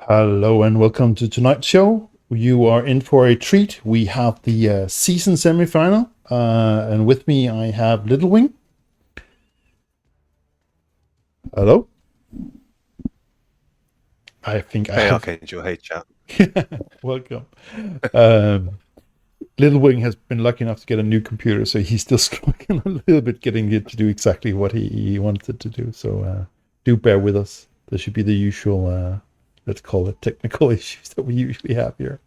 Hello and welcome to tonight's show. You are in for a treat. We have the season semifinal, and with me I have LittleWing. Hello. I think I Hey have. Archangel, hey chat. Welcome. LittleWing has been lucky enough to get a new computer, so he's still struggling a little bit getting it to do exactly what he wanted it to do. So do bear with us. There should be the usual, let's call it technical issues that we usually have here.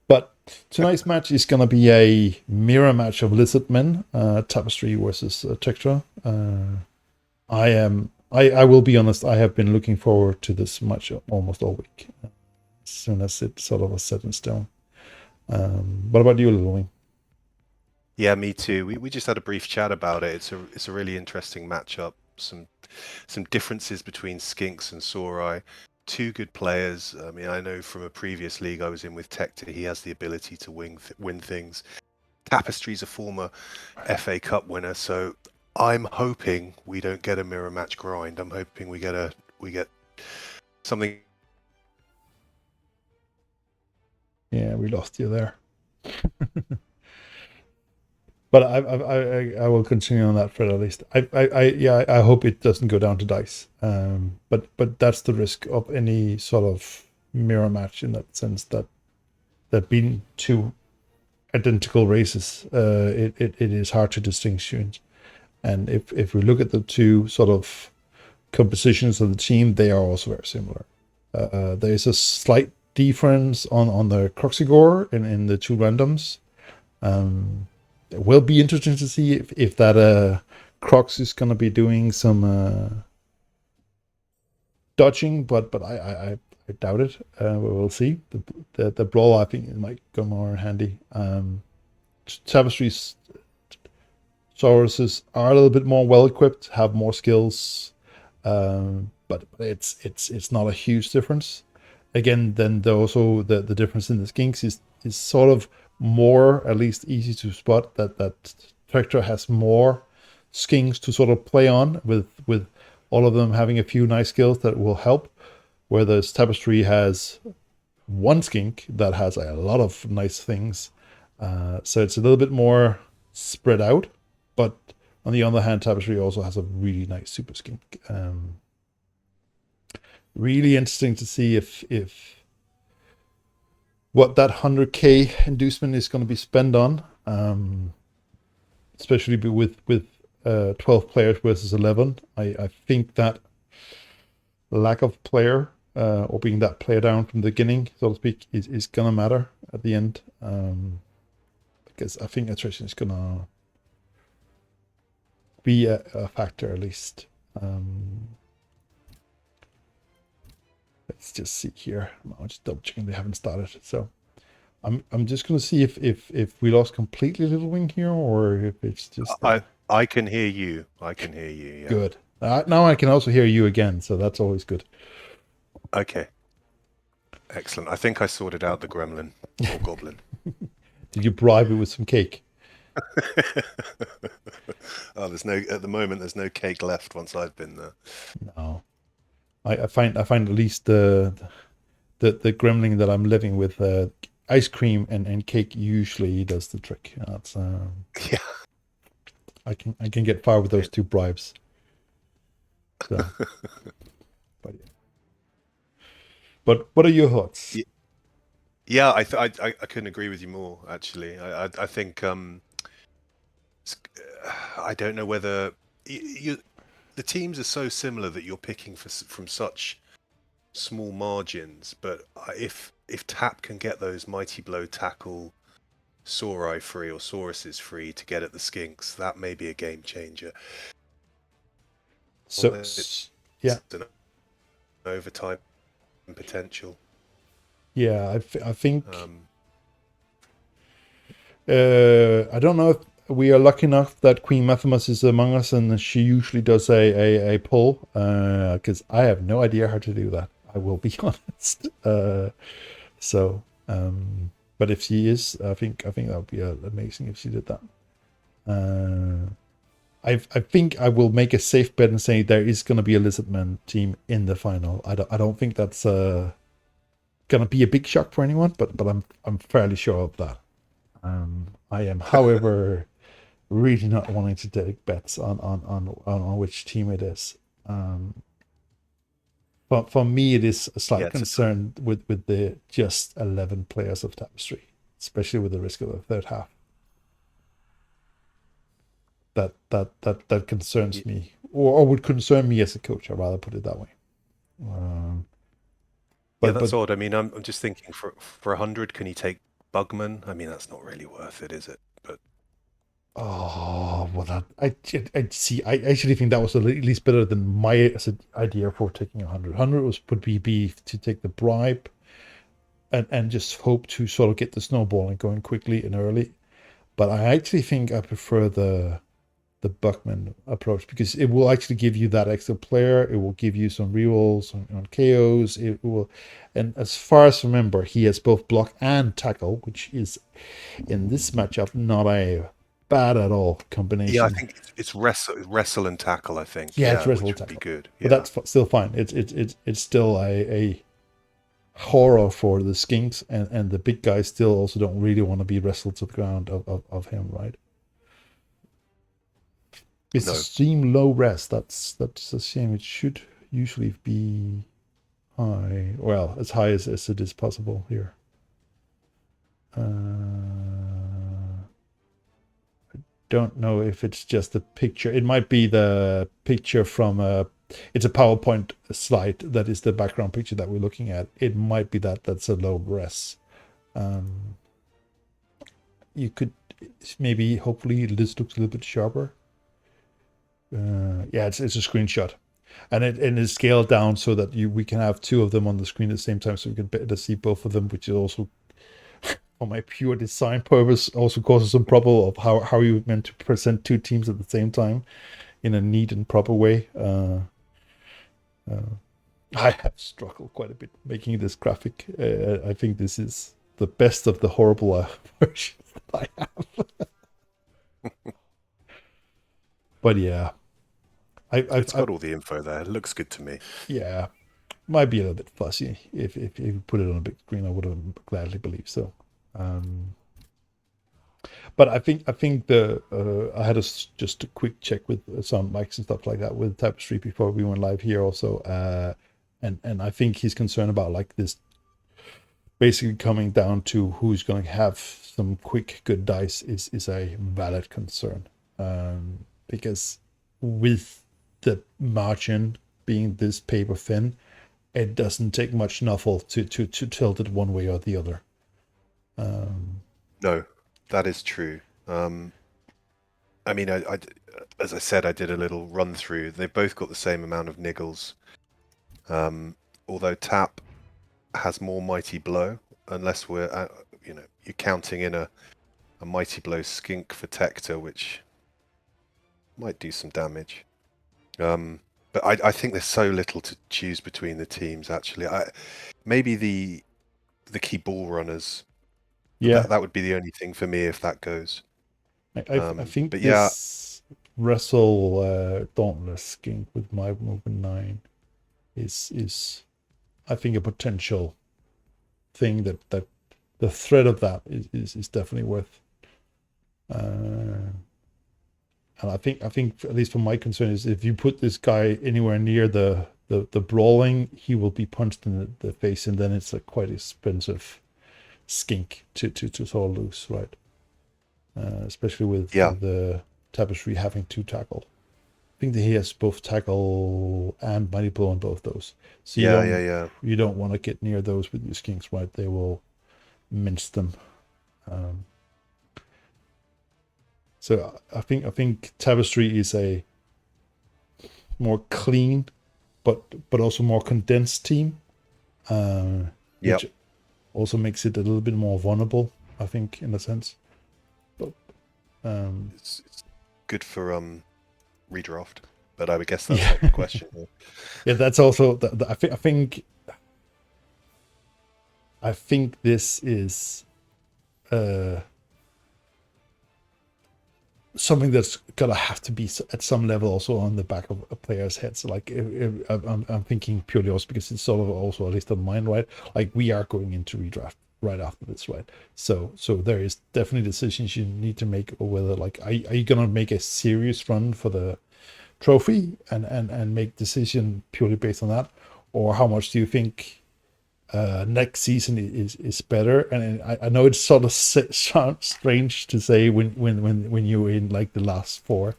But tonight's match is going to be a mirror match of Lizardmen, Tapestry versus Tector. I will be honest, I have been looking forward to this match almost all week, as soon as it sort of was set in stone. What about you, Little Wing? Yeah, me too. We just had a brief chat about it. It's a really interesting matchup. Some differences between Skinks and Sorai. Two good players. I mean, I know from a previous league I was in with Tector, he has the ability to win things. Tapestry's a former FA Cup winner, so I'm hoping we don't get a mirror match grind. I'm hoping we get something. Yeah, we lost you there. But I will continue on that thread at least. I hope it doesn't go down to dice. But that's the risk of any sort of mirror match, in that sense that there being two identical races, it is hard to distinguish. And if we look at the two sort of compositions of the team, they are also very similar. There is a slight difference on the Croxigore in the two randoms. It will be interesting to see if that Crox is going to be doing some dodging, but I doubt it. We'll see. The brawl, I think, it might go more handy. Tapestry's Sauruses are a little bit more well equipped, have more skills, but it's not a huge difference. Again, then also the difference in the Skinks is sort of more, at least easy to spot, that Tector has more Skinks to sort of play on, with all of them having a few nice skills that will help, whereas Tapestry has one skink that has a lot of nice things. So it's a little bit more spread out, but on the other hand, Tapestry also has a really nice super skink. Really interesting to see if what that 100k inducement is going to be spent on, especially with 12 players versus 11. I think that lack of player, or being that player down from the beginning, so to speak, is gonna matter at the end, because I think attrition is gonna be a factor at least. Let's just see here. I'm just double checking they haven't started. So I'm just gonna see if we lost completely Little Wing here, or if it's just I can hear you. I can hear you. Yeah. good. Now I can also hear you again, so that's always good. Okay. Excellent. I think I sorted out the gremlin or goblin. Did you bribe it with some cake? Oh, at the moment there's no cake left once I've been there. No. I find at least the gremlin that I'm living with, ice cream and cake usually does the trick. That's Yeah. I can get far with those two bribes. So, but yeah. But what are your thoughts? Yeah, I couldn't agree with you more. Actually, I think I don't know whether the teams are so similar that you're picking from such small margins. But if Tap can get those mighty blow tackle Sorai free or Sauruses free to get at the Skinks, that may be a game changer. So yeah, An overtime potential. yeah, I think I don't know if we are lucky enough that Queen Mathimas is among us, and she usually does a pull, because I have no idea how to do that. I will be honest. So, but if she is, I think that would be amazing if she did that. I think I will make a safe bet and say there is going to be a Lizardman team in the final. I don't think that's gonna be a big shock for anyone, but I'm fairly sure of that. I am, however, really not wanting to take bets on which team it is. But for me, it is a slight concern with the just 11 players of Tapestry, especially with the risk of the third half. That concerns me, or would concern me as a coach. I'd rather put it that way. But that's odd. I mean, I'm just thinking for 100, can you take Bugman? I mean, that's not really worth it, is it? But I see. I actually think that was at least better than my idea for taking 100. 100 would be to take the bribe, and just hope to sort of get the snowballing going quickly and early. But I actually think I prefer the Buckman approach, because it will actually give you that extra player. It will give you some rerolls on KOs. It will, and as far as I remember, he has both block and tackle, which is in this matchup not a bad at all combination. Yeah, I think it's wrestle and tackle. I think it's wrestle which tackle. would be good. But that's still fine. It's still a horror for the skinks, and the big guys still also don't really want to be wrestled to the ground of him, right? It's a stream low res. That's a shame. It should usually be high. Well, as high as it is possible here. I don't know if it's just a picture. It might be the picture from it's a PowerPoint slide that is the background picture that we're looking at. It might be that's a low res. You could maybe, hopefully, this looks a little bit sharper. It's a screenshot, and it's scaled down so that we can have two of them on the screen at the same time, so we can better see both of them, which is also, for my pure design purpose, also causes some trouble of how you meant to present two teams at the same time in a neat and proper way. I have struggled quite a bit making this graphic. I think this is the best of the horrible versions that I have. But yeah, it's got all the info there. It looks good to me. Yeah, might be a little bit fussy. If you put it on a big screen, I would have gladly believed so. But I think I had just a quick check with some mics and stuff like that with Tapestry before we went live here also, and I think he's concerned about like this basically coming down to who's going to have some quick good dice is a valid concern, because with the margin being this paper thin, it doesn't take much knuckle to tilt it one way or the other. No, that is true. I mean, I as I said, I did a little run through. They've both got the same amount of niggles, although Tap has more Mighty Blow, unless we're you're counting in a Mighty Blow skink for Tector, which might do some damage. But I think there's so little to choose between the teams. Actually, maybe the key ball runners. Yeah, that would be the only thing for me if that goes. I think but this Wrestle Dauntless skink with my movement 9 is I think a potential thing that the threat of that is definitely worth. And I think at least from my concern is if you put this guy anywhere near the brawling, he will be punched in the face, and then it's a quite expensive skink to sort of lose, right? Especially with the Tapestry having 2 tackle. I think that he has both tackle and mighty blow on both those. So you don't want to get near those with your skinks, right? They will mince them. So I think Tapestry is a more clean, but also more condensed team, which also makes it a little bit more vulnerable, I think, in a sense. But it's good for redraft, but I would guess that's not the question. Yeah, that's also I think this is something that's gonna have to be at some level also on the back of a player's heads. Like I'm thinking purely also because it's sort of also at least on mine, right? Like we are going into redraft right after this, right? So there is definitely decisions you need to make, or whether like are you gonna make a serious run for the trophy and make decision purely based on that, or how much do you think next season is better? And I know it's sort of sounds strange to say when you're in like the last four,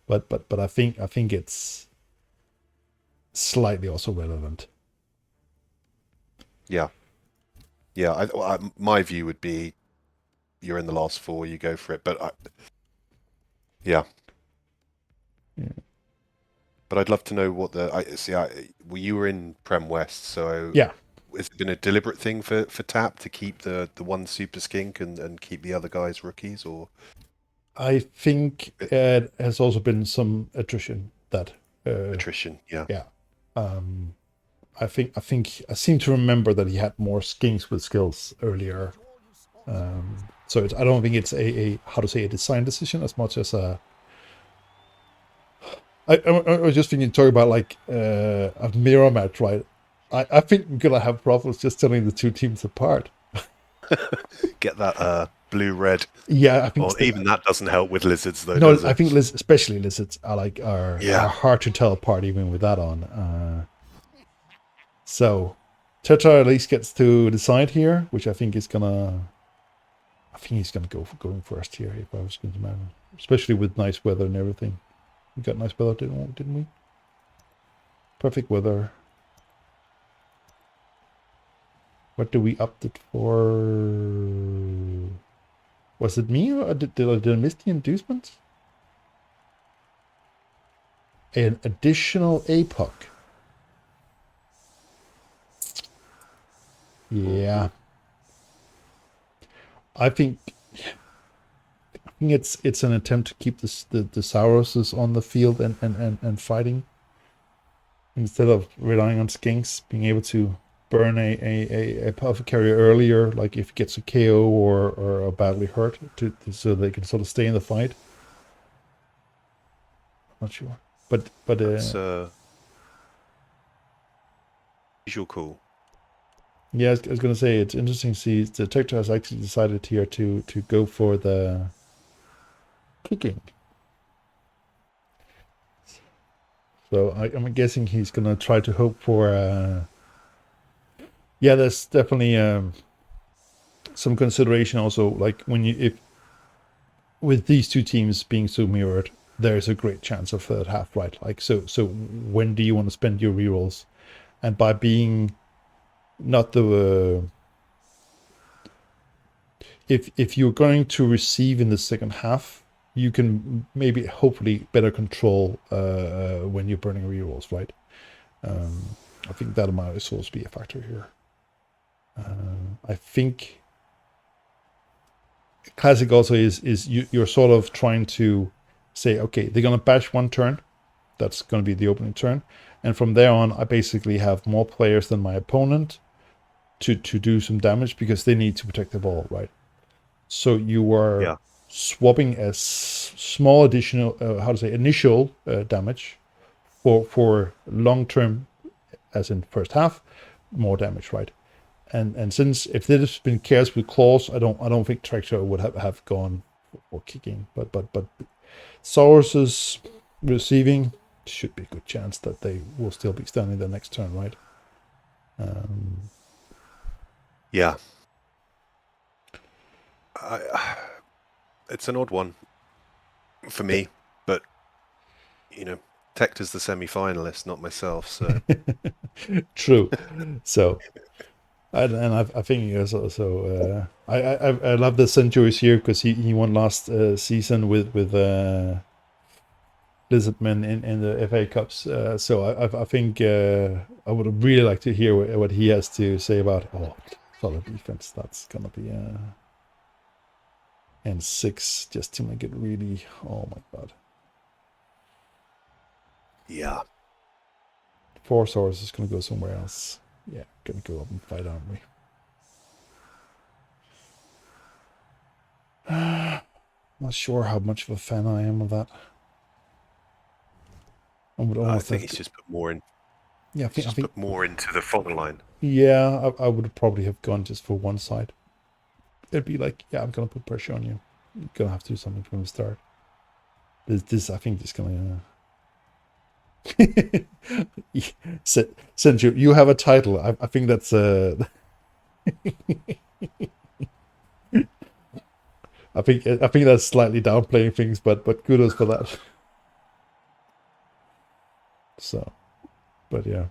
but I think it's slightly also relevant. Yeah, yeah. My view would be you're in the last four, you go for it. But yeah. But I'd love to know what well, you were in Prem West, so Yeah, has it been a deliberate thing for Tap to keep the one super skink and keep the other guys rookies, or I think it has also been some attrition that attrition? Yeah. yeah. I think I seem to remember that he had more skinks with skills earlier. So I don't think it's a how to say a design decision as much as a. I was just thinking, talk about like a mirror match, right? I think we're gonna have problems just telling the two teams apart. Get that blue-red. Yeah, I think Or even that doesn't help with lizards, though, no, does I it? think especially lizards are Yeah. hard to tell apart even with that on. So Tector at least gets to decide here, which I think is gonna. I think he's gonna go for going first here if I was going to man, especially with nice weather and everything. We got nice weather, didn't we? Perfect weather. What do we opt it for? Was it me, or did I miss the inducement? An additional APOC. Yeah. I think it's an attempt to keep the Sauruses on the field and fighting, instead of relying on skinks being able to burn a puff carrier earlier, like if it gets a KO or a badly hurt, so they can sort of stay in the fight. Not sure, but It's visual cool. yeah, I was gonna say it's interesting to see the Tector has actually decided here to go for the kicking. So I'm guessing he's gonna try to hope for. Yeah, there's definitely some consideration also. Like when if with these two teams being so mirrored, there's a great chance of third half, right? Like so when do you want to spend your rerolls? And by being not the if you're going to receive in the second half, you can maybe hopefully better control when you're burning rerolls, right? I think that might also be a factor here. I think classic also is you're sort of trying to say, okay, they're gonna bash one turn, that's gonna be the opening turn, and from there on, I basically have more players than my opponent to do some damage because they need to protect the ball, right? So you are swapping a small additional, how to say, initial damage for long term, as in first half, more damage, right? And since if this has been chaos with claws, I don't think Tector would have gone for kicking, but Saurus's receiving should be a good chance that they will still be standing the next turn, right? Yeah. It's an odd one for me, but you know, Tector's the semi-finalist, not myself. So true. So, and I think he is also. I love the Centuries here because he won last season with Lizardmen in the FA Cups. So I think I would really like to hear what he has to say about solid defense. That's gonna be and 6 just to make it really. Oh my god. yeah. 4 Source is gonna go somewhere else. Yeah, gonna go up and fight, aren't we? Not sure how much of a fan I am of that. I would I almost think have he's to, just put more in. yeah, He's just put more into the front line. yeah, I would probably have gone just for one side. It'd be like, yeah, I'm gonna put pressure on you. You're gonna have to do something from the start. This I think is gonna. Since you have a title, I think that's I think that's slightly downplaying things, but kudos for that. So, but yeah.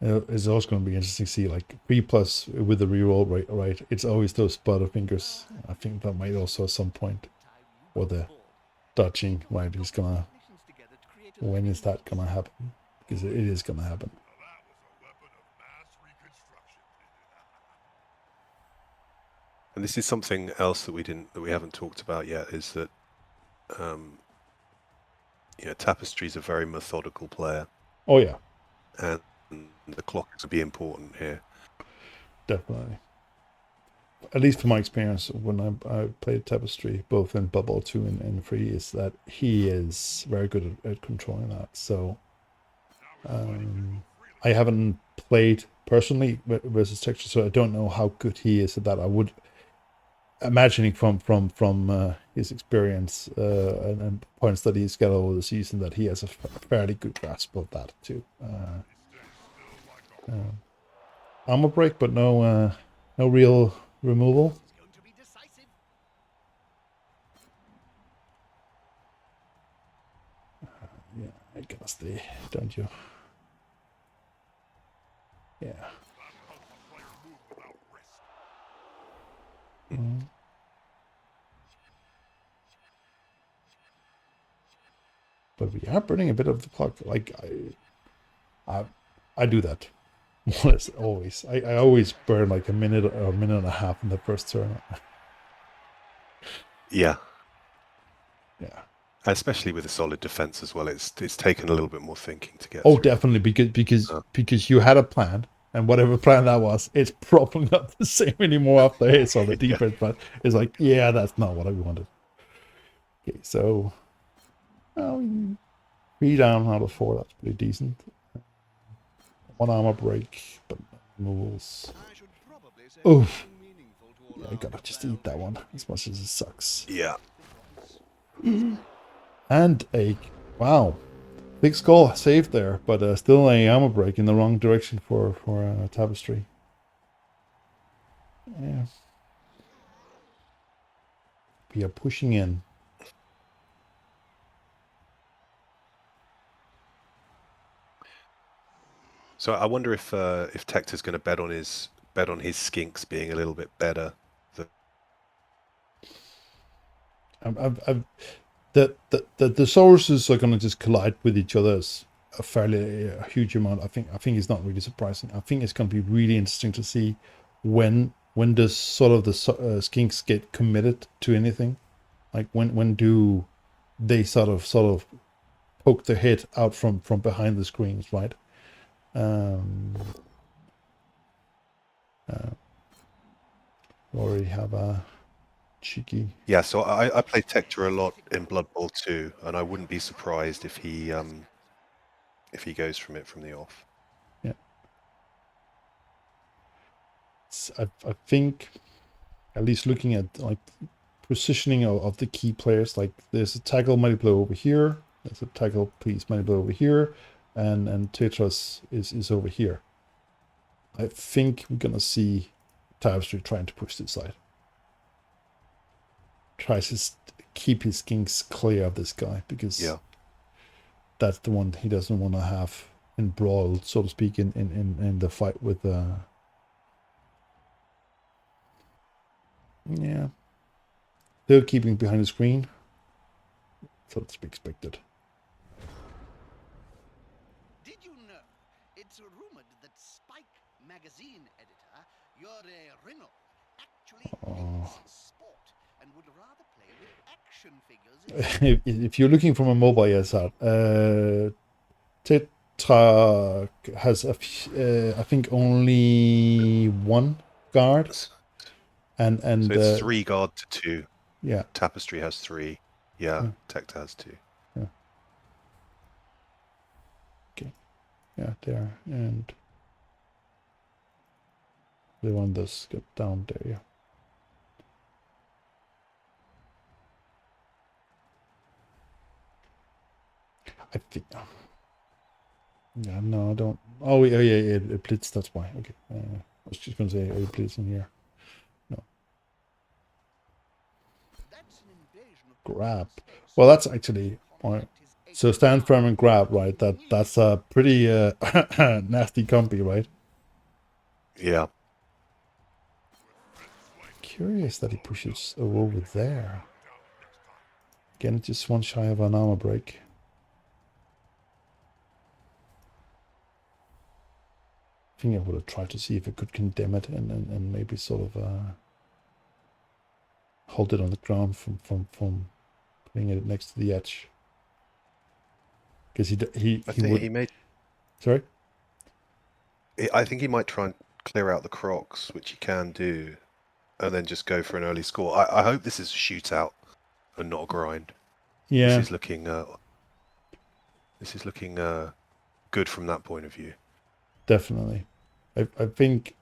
It's also going to be interesting to see like 3+ with the reroll rate, right? It's always those butterfingers. I think that might also at some point, or the dodging, right? Is gonna. When is that gonna happen? Because it is gonna happen. And this is something else that we haven't talked about yet, is that Tapestry's a very methodical player. Oh yeah, And the clock is to be important here. definitely. At least from my experience when I played Tapestry, both in Bubble 2 and 3, is that he is very good at controlling that. So I haven't played personally versus Tector, so I don't know how good he is at that. I would imagining from his experience and points that he's got over the season that he has a fairly good grasp of that too. Armor break, but no real removal. Yeah, I gotta stay, don't you? Yeah. But we are burning a bit of the clock. Like I do that more or less always. I always burn like a minute or a minute and a half in the first turn. Yeah. Yeah. Especially with a solid defense as well. It's taken a little bit more thinking to get Oh, through. definitely, because you had a plan, and whatever plan that was, it's probably not the same anymore after it's on the defense. But it's like, yeah, that's not what I wanted. Okay, so 3 down out of 4. That's pretty decent. 1 armor break, but no moves. Oof. Yeah, I gotta just eat that one as much as it sucks. Yeah. And a wow, big skull saved there, but still a armor break in the wrong direction for Tapestry. Yeah. We are pushing in. So I wonder if Tector's going to bet on his skinks being a little bit better. The sources are going to just collide with each other as a huge amount. I think it's not really surprising. I think it's going to be really interesting to see when does sort of the skinks get committed to anything. Like when do they sort of poke their head out from behind the screens, right? We already have a cheeky. Yeah, so I played Tector a lot in Blood Bowl 2, and I wouldn't be surprised if he goes from the off. Yeah. I think, at least looking at like positioning of the key players, like there's a tackle manipulator over here, there's a tackle piece manipulator over here, and Tetras is over here. I think we're gonna see Tapestry trying to push this side. Tries to keep his skinks clear of this guy, because that's the one he doesn't want to have embroiled, so to speak, in the fight with yeah. They're keeping behind the screen, so it's to be expected. Did you know it's rumored that Spike magazine editor Yore Rino actually hates sport and would rather play with action figures? If you're looking from a mobile, yes, has I think only one guard, So and it's 3 guard to 2. yeah, Tapestry has 3. Yeah, Yeah. Tector has 2. yeah, there, and the one that's got down there. Yeah, I think. Yeah, no, I don't. Oh, yeah, it blitz. That's why. Okay, I was just gonna say, it blitz in here. That's an invasion of Grab. space. Well, that's actually Conflict is so stand firm and grab, right? That's a pretty nasty compy, right? Yeah. Curious that he pushes over there. Again, just one shy of an armor break. I think I would have tried to see if I could condemn it and maybe sort of hold it on the ground from putting it next to the edge. Because he would. He may. Sorry. I think he might try and clear out the Crocs, which he can do, and then just go for an early score. I hope this is a shootout and not a grind. Yeah. This is looking. Good from that point of view. Definitely. I think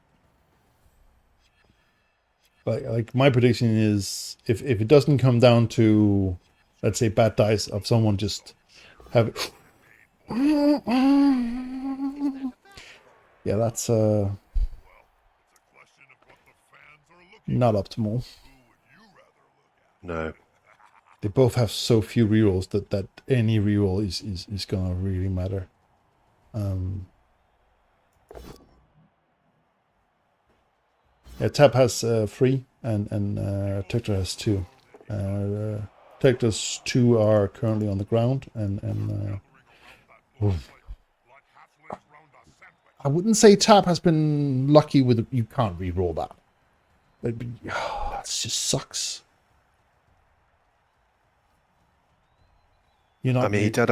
like my prediction is if it doesn't come down to, let's say, bad dice of someone just have yeah, that's not optimal. No. They both have so few rerolls that any reroll is gonna really matter. Yeah, Tap has 3 and Tector has 2. Tector's 2 are currently on the ground and I wouldn't say Tap has been lucky with. You can't re-roll that. It just sucks. You're not. I mean, he did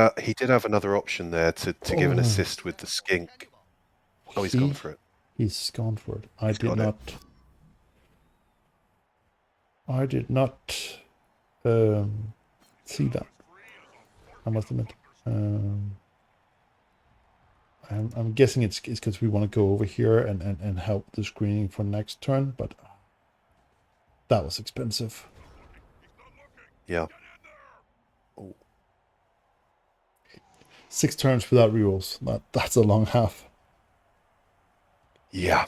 have another option there to give an assist with the skink. Oh, he's gone for it. He's gone for it. I He's did got not. it. I did not see that. I must admit. I'm guessing it's because we want to go over here and help the screening for next turn, but that was expensive. Yeah. 6 turns without rerolls. That's a long half. Yeah.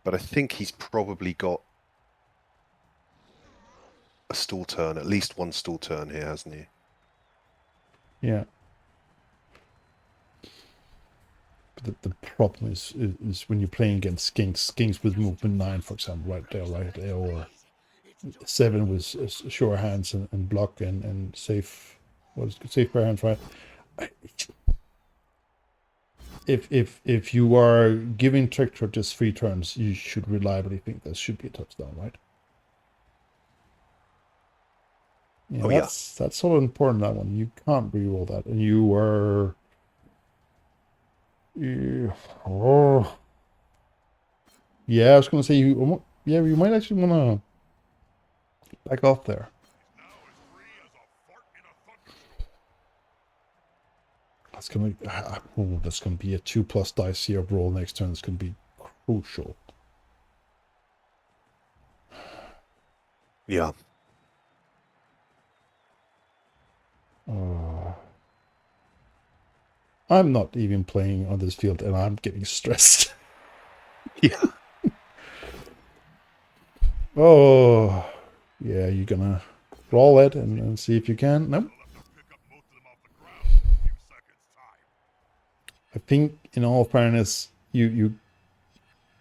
But I think he's probably got a stall turn, at least one stall turn here, hasn't he? Yeah. But the problem is when you're playing against skinks with movement 9, for example, right there, or 7 with sure hands and block and safe. What is it? Safe pair hands, right? If you are giving Tector just 3 turns, you should reliably think this should be a touchdown, right? Yeah, that's sort of important, that one. You can't reroll that, and you are. Yeah, I was gonna say you. Yeah, you might actually wanna back off there. That's gonna be a 2+ dice here roll next turn. It's gonna be crucial. Yeah. I'm not even playing on this field, and I'm getting stressed. Yeah. Oh, yeah, you're gonna roll it and see if you can. Nope. I think, in all fairness, you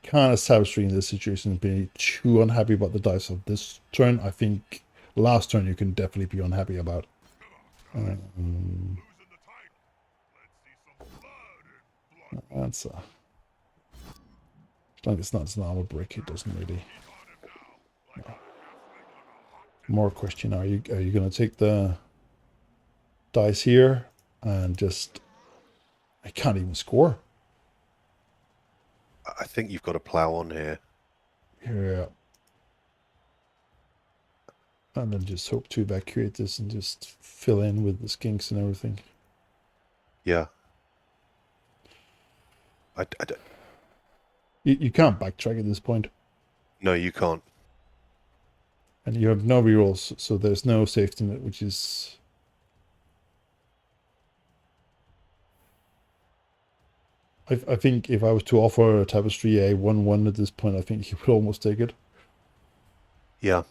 can't as Tapestry in this situation be too unhappy about the dice of this turn. I think last turn you can definitely be unhappy about. That's as long as it's not an armor break, it doesn't really. No. more question: are you going to take the dice here and just? I can't even score. I think you've got to plow on here. Yeah. And then just hope to evacuate this and just fill in with the skinks and everything. Yeah. You can't backtrack at this point. No, you can't. And you have no rerolls, so there's no safety net, which is... I think if I was to offer a Tapestry a 1-1 at this point, I think he would almost take it. Yeah.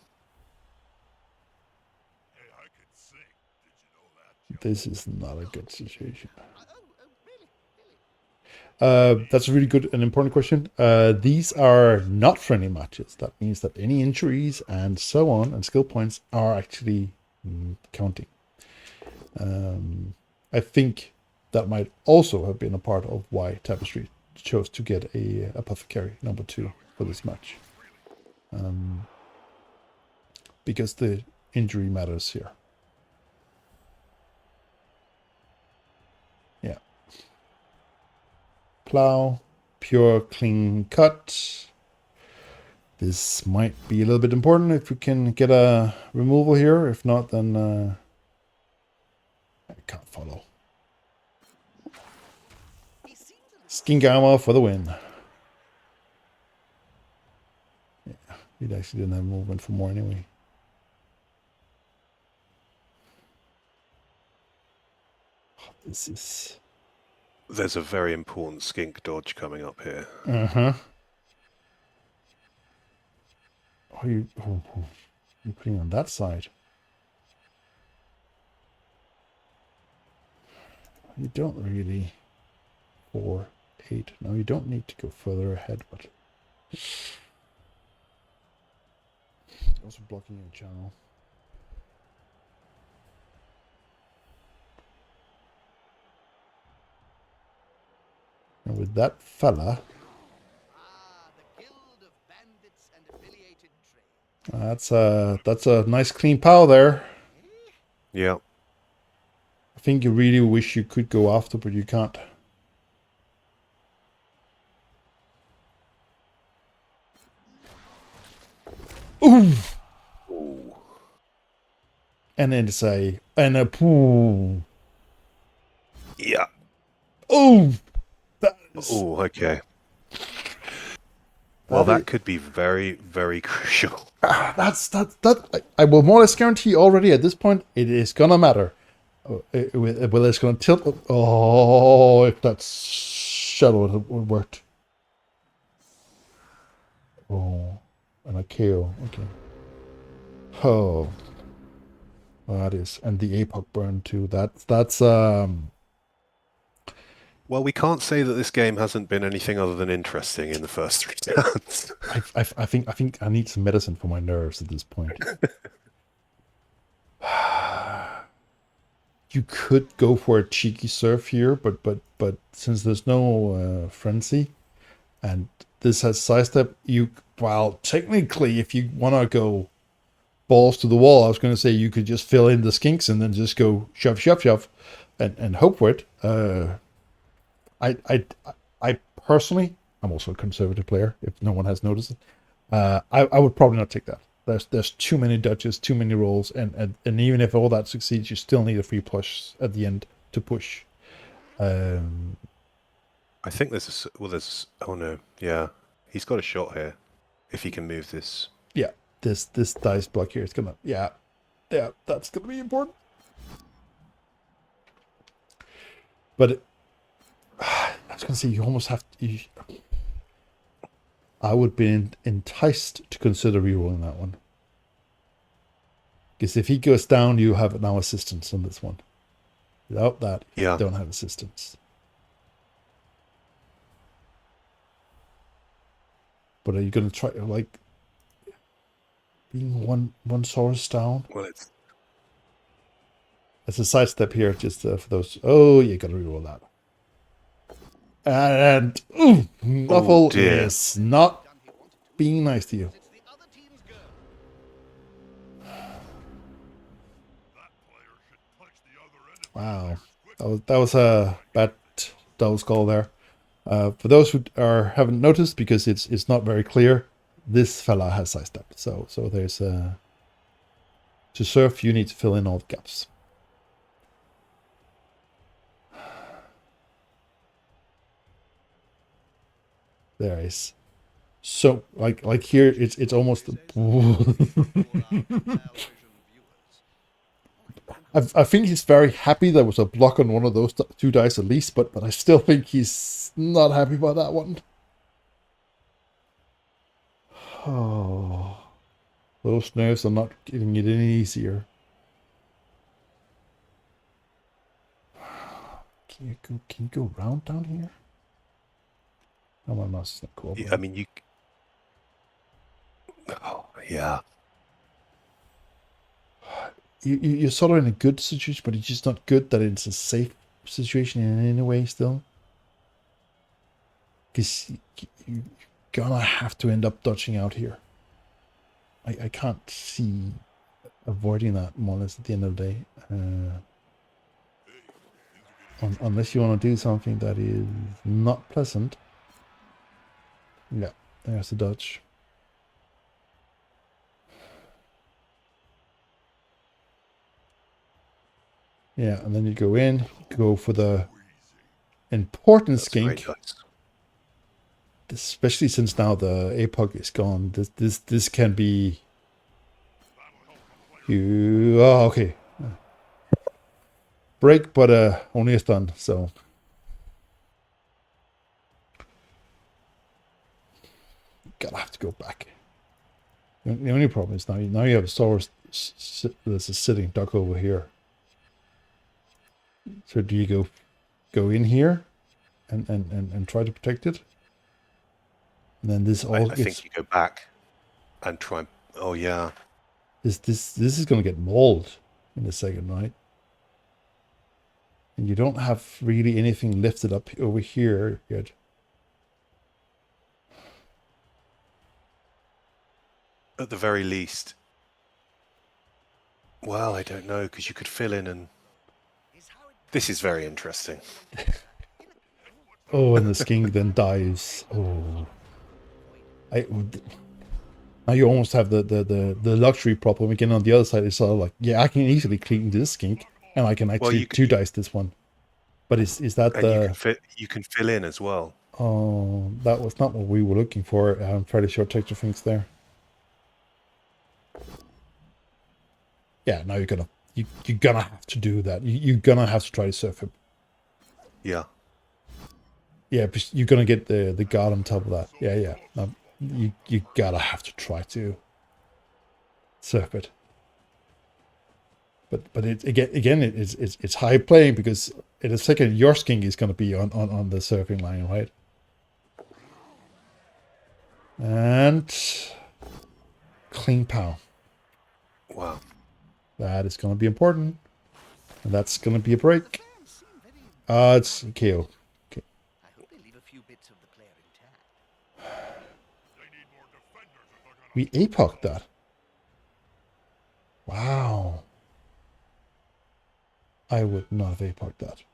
This is not a good situation. That's a really good and important question. These are not friendly matches. That means that any injuries and so on and skill points are actually counting. I think that might also have been a part of why Tapestry chose to get a Apothecary number 2 for this match. Because the injury matters here. Yeah. Plow, pure clean cut. This might be a little bit important if we can get a removal here. If not, then I can't follow. Skink armor for the win. Yeah, he actually didn't have movement for more anyway. Oh, this is... There's a very important skink dodge coming up here. Uh-huh. Oh, you're putting on that side. You don't really... 4, 8. No, you don't need to go further ahead, but... Also blocking your channel. And with that fella... That's a nice clean pow there. Yeah. I think you really wish you could go after, but you can't. Ooh! Ooh. And then say, and a poo. Yeah. Oh! That is... Oh, okay. Well, that could be very, very crucial. I will more or less guarantee already at this point it is gonna matter. Whether it's gonna tilt. Oh, if that shuttle would worked. Oh, and a KO. Okay. Oh, well, that is, and the APOC burn too. That's Well, we can't say that this game hasn't been anything other than interesting in the first 3 turns. I think I need some medicine for my nerves at this point. You could go for a cheeky surf here, but since there's no frenzy, and this has sidestep, well, technically, if you want to go balls to the wall, I was going to say you could just fill in the skinks and then just go shove, shove, shove, and hope for it. I personally, I'm also a conservative player, if no one has noticed it. I would probably not take that. There's too many dodges, too many rolls, and even if all that succeeds, you still need a free push at the end to push. I think there's oh no, yeah, he's got a shot here if he can move this. Yeah, this dice block here is gonna, yeah, that's gonna be important. But I was gonna say you almost have to. I would be enticed to consider rerolling that one. Because if he goes down, you have now assistance on this one. Without that, you don't have assistance. But are you going to try, like, being one source down? Well, it's... As a sidestep here, just for those... Oh, you got to reroll that. And Nuffle is not being nice to you. Wow, that was a bad double skull there. For those who haven't noticed, because it's not very clear, this fella has sidestep. So there's to surf, you need to fill in all the gaps. There is. So like here, it's almost. I think he's very happy there was a block on one of those two dice at least, but I still think he's not happy about that one. Oh, those nerves are not getting it any easier. Can you go round down here? Oh, my mouse is not cooperating. I mean, you. Oh, yeah. You're sort of in a good situation, but it's just not good that it's a safe situation in any way still. Because you're gonna have to end up dodging out here. I can't see avoiding that more or less at the end of the day. Unless you want to do something that is not pleasant. Yeah, there's the dodge. Yeah, and then you go in, go for the important skink. Nice. Especially since now the APOC is gone. This can be. Oh, okay. Break, but only a stun. So. Gotta have to go back. The only problem is now you have a source. There's a sitting duck over here. So do you go in here and try to protect it? And then this all I think you go back and try and... Oh, yeah. This is going to get mauled in a second, right? And you don't have really anything lifted up over here yet. At the very least. Well, I don't know, because you could fill in and... This is very interesting. Oh, and the skink then dies. Oh. Now you almost have the luxury problem again on the other side. It's sort of like, yeah, I can easily clean this skink, and I can actually two dice this one. But is that and you can fill in as well. Oh, that was not what we were looking for. I'm fairly sure Tector thinks there. Yeah, now you're gonna have to do that. You're gonna have to try to surf him. Yeah. Yeah, but you're gonna get the guard on top of that. Yeah. You gotta have to try to surf it. But it again it's high playing, because in a second your skink is gonna be on the surfing line, right? And clean pow. Wow. That is gonna be important. And that's gonna be a break. It's KO. Okay. I hope they leave a few bits of the player intact. We APOC'd that. Wow. I would not have APOC'd that.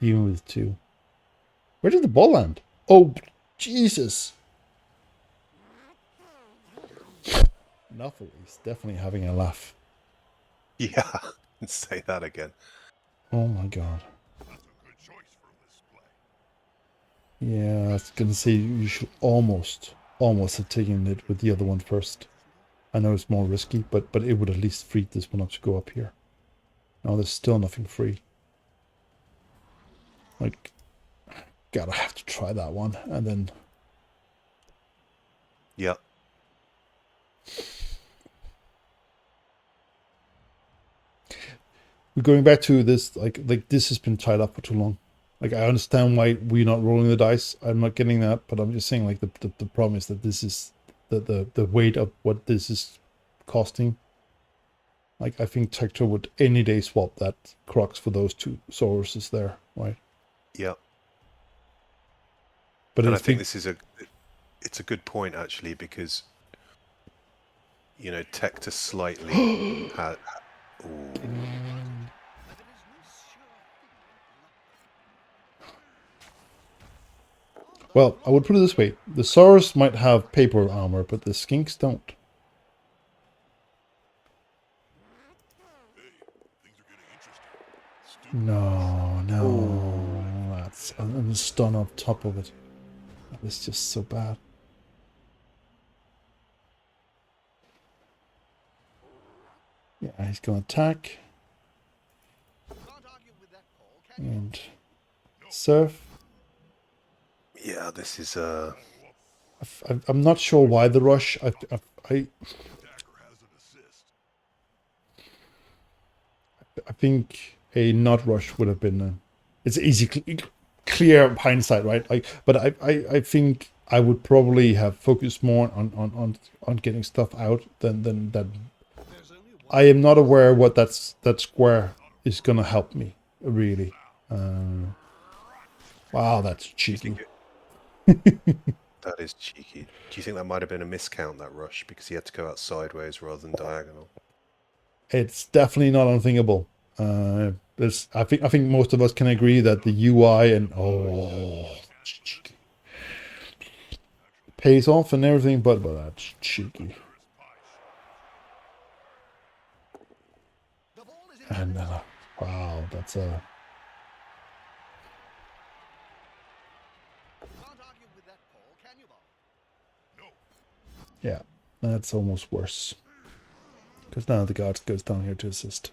Even with 2. Where did the ball land? Oh, Jesus. Nuffle is definitely having a laugh. Yeah. Say that again. Oh my god. Yeah, I was gonna say you should almost have taken it with the other one first. I know it's more risky, but it would at least free this one up to go up here. Now there's still nothing free. Like, gotta have to try that one, and then... Yeah. We're going back to this, like this has been tied up for too long. Like, I understand why we're not rolling the dice. I'm not getting that, but I'm just saying, like, the problem is that this is the weight of what this is costing. Like, I think Tector would any day swap that Crux for those 2 sources there, right? Yeah. But I think this is it's a good point, actually, because, you know, Tector slightly had... Well, I would put it this way. The Saurus might have paper armor, but the Skinks don't. No, no. That's a stun on top of it. That is just so bad. Yeah, he's going to attack. And surf. Yeah, this is I'm not sure why the rush. I think a not rush would have been. It's easy, clear hindsight, right? But I think I would probably have focused more on getting stuff out than that. I am not aware what that square is gonna help me really. Wow, that's cheeky. That is cheeky. Do you think that might have been a miscount, that rush, because he had to go out sideways rather than diagonal? It's definitely not unthinkable. I think most of us can agree that the UI and pays off and everything, but that's cheeky. And wow, that's a. Yeah, that's almost worse. Because now the guard goes down here to assist.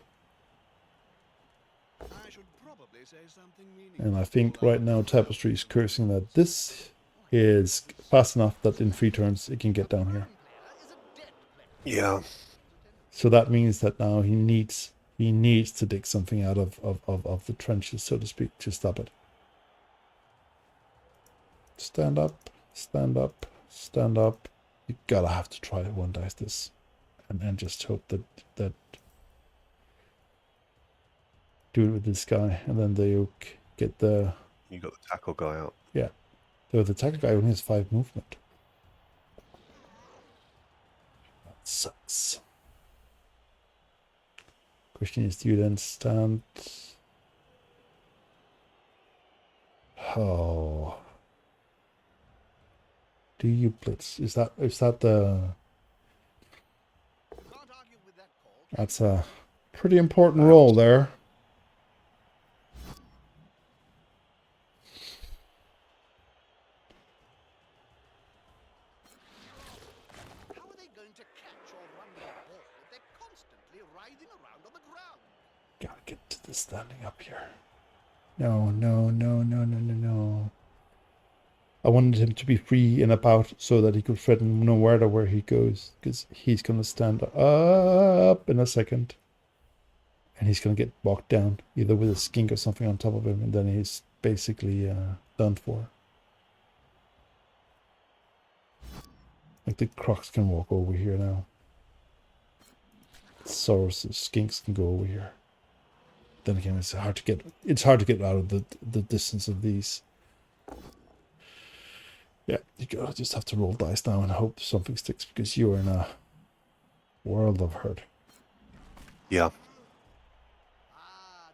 And I think right now Tapestry is cursing that this is fast enough that in 3 turns it can get down here. Yeah. So that means that now he needs to dig something out of the trenches, so to speak, to stop it. Stand up, stand up, stand up. You gotta have to try one dice this. And just hope that do it with this guy, and then they get the. You got the tackle guy out. Yeah, though the tackle guy only has 5 movement. That sucks. Question is, do you then stand? Oh, do you blitz? Is that the? That's a pretty important role there. Gotta get to the standing up here. No. I wanted him to be free and about so that he could threaten no matter where he goes, because he's gonna stand up in a second. And he's gonna get bogged down, either with a skink or something on top of him, and then he's basically done for. Like the crocs can walk over here now. Saurus, skinks can go over here. Then again, it's hard to get out of the distance of these. Yeah, you gotta just have to roll dice now and hope something sticks, because you're in a world of hurt. Yeah.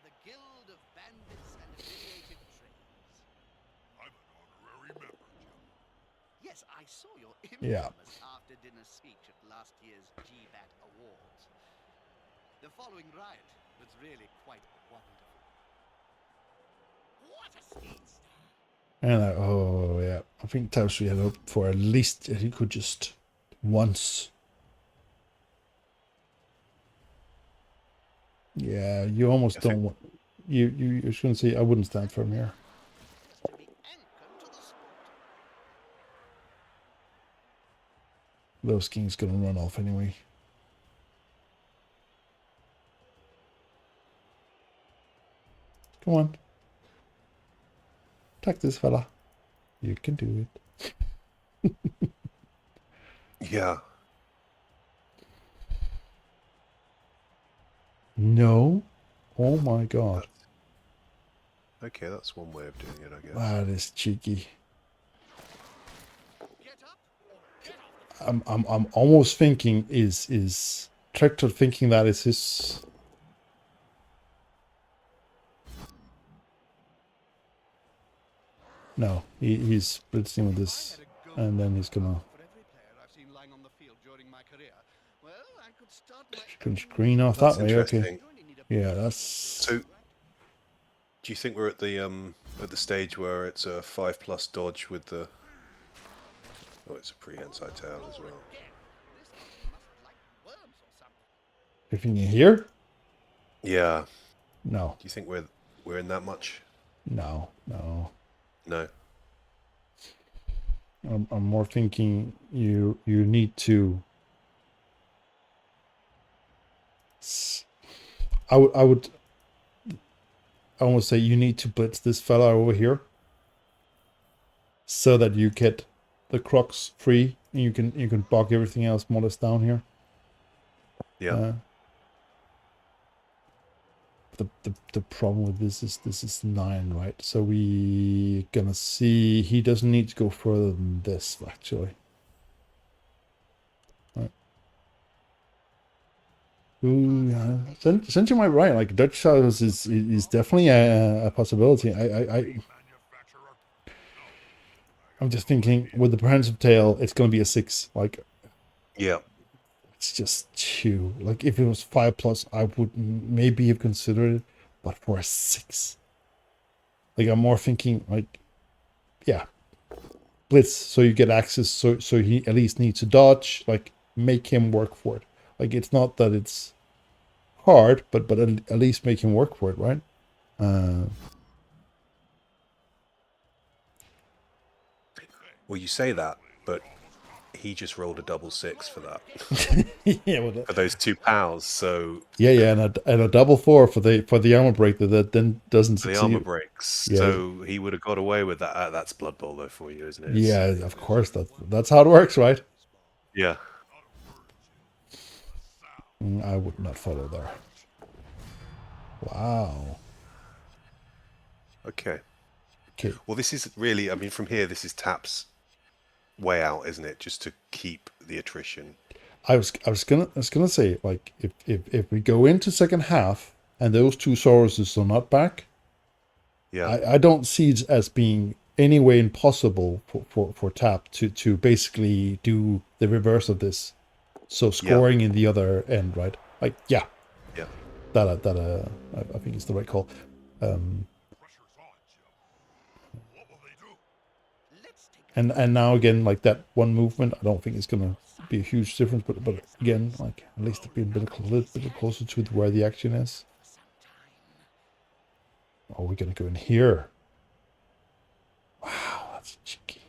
The Guild of Bandits and Affiliated Trades. I'm an honorary member, Jim. Yes, I saw your infamous after-dinner speech at last year's GBAT Awards. The following riot was really quite wonderful. What a speedster! And I think Tapestry had hoped for at least that he could just once. Yeah, you almost don't want. You was going to say I wouldn't stand for him here. Those kings gonna run off anyway. Come on. Attack this fella. You can do it. Yeah. No. Oh my god. Okay, that's one way of doing it, I guess. That is cheeky. I'm almost thinking is Tector thinking that is his. No, he's blitzing with this, and then he's gonna For every player I've seen lying on the field during my career, well, I could start my can screen off That's that way. Okay, interesting. yeah, that's So, do you think we're at the stage where it's a 5+ dodge with the? Oh, it's a pre-inside tail as well. This thing must like worms or something. if you can hear. Yeah. No, Do you think we're in that much? no. No. I'm more thinking you need to. I would almost say you need to blitz this fella over here, so that you get the crocs free and you can bog everything else more or less down here. Yeah. The problem with this is 9, right? So we gonna see he doesn't need to go further than this actually. Right. Ooh, since you might right, like Dutch shadows is definitely a possibility. I'm just thinking with the prehensile tail, it's gonna be a 6. Like Yeah. it's just too. Like if it was 5+, I would maybe have considered it, but for a 6, like I'm more thinking like, yeah, blitz so you get access. So he at least needs to dodge. Like make him work for it. Like it's not that it's hard, but at least make him work for it, right? Well, you say that, but he just rolled a double 6 for that. Yeah, well, For those 2 pals, so yeah, and a double 4 for the armor break that then doesn't the succeed. armor breaks. Yeah. So he would have got away with that. That's Blood Bowl though for you, isn't it? Yeah, of course that's how it works, right? Yeah. I would not follow there. Wow. Okay. Okay. Well, this is really, I mean, from here, this is Tap's way out, isn't it? Just to keep the attrition. I was gonna say, like, if we go into second half and those 2 Sauruses are not back, Yeah. I don't see it as being any way impossible for Tap to basically do the reverse of this. So scoring in the other end, right? Like, yeah. Yeah. That I think is the right call. And now again, like that one movement, I don't think it's gonna be a huge difference, but again, like at least to be a little bit closer to where the action is. Oh, we're gonna go in here. Wow, that's cheeky.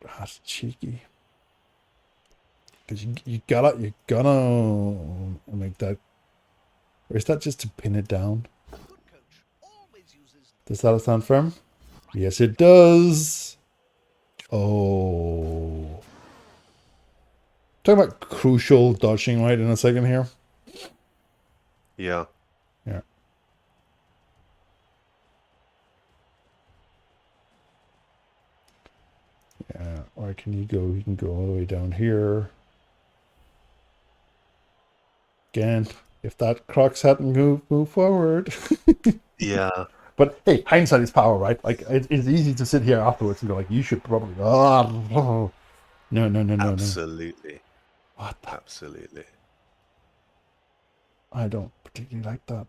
That's cheeky. Because you're gonna make that. Or is that just to pin it down? Does that sound firm? Yes, it does. Oh. Talking about crucial dodging right in a second here. Yeah. Yeah. Yeah. Where can you go? You can go all the way down here. Again, if that Crocs hadn't moved forward. Yeah. But hey, hindsight is power, right? Like it's easy to sit here afterwards and go like, you should probably. Oh, no. Absolutely. What? Absolutely. I don't particularly like that.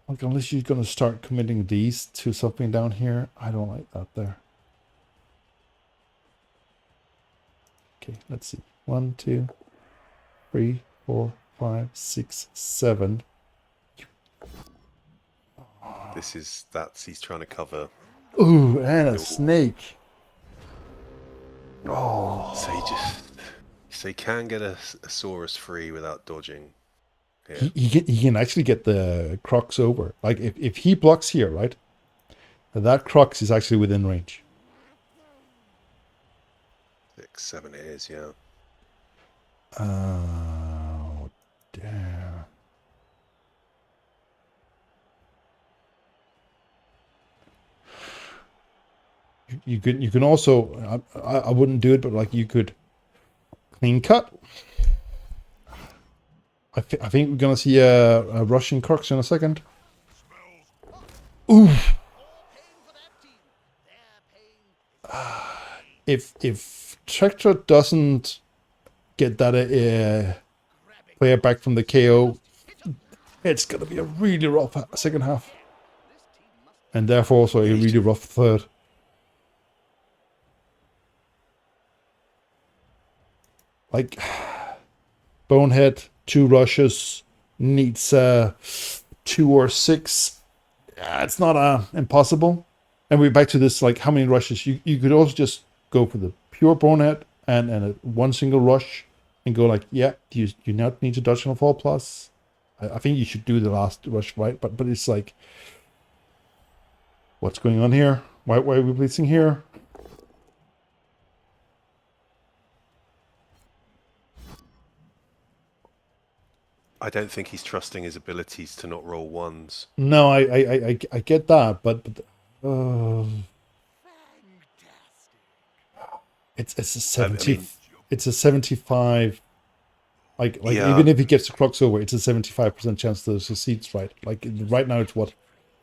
Like unless you're gonna start committing these to something down here, I don't like that there. Okay, let's see. 1, 2, 3, 4, 5, 6, 7. He's trying to cover. Ooh, and a snake. Oh. So he can get a Saurus free without dodging. Yeah. He can actually get the Crocs over. Like if he blocks here, right? That Crocs is actually within range. 6, 7 it is, yeah. Oh, damn. You can also I wouldn't do it, but like you could clean cut. I think we're gonna see a Russian Crocs in a second. Oof. Pain for that team. Their pain is If Tector doesn't get that player back from the KO, it's gonna be a really rough second half, this team must and therefore also a really rough third. Like Bonehead, 2 rushes, needs 2 or 6. Yeah, it's not impossible. And we're back to this, like, how many rushes? You could also just go for the pure Bonehead and a 1 single rush and go like, yeah, you not need to dodge on a 4+. I think you should do the last rush, right? But it's like, what's going on here? Why are we blitzing here? I don't think he's trusting his abilities to not roll ones. No, I get that, but it's a 70. mean- it's a 75. Like Yeah. even if he gets the Crocs over, it's a 75% chance that it succeeds, right? Like right now, it's what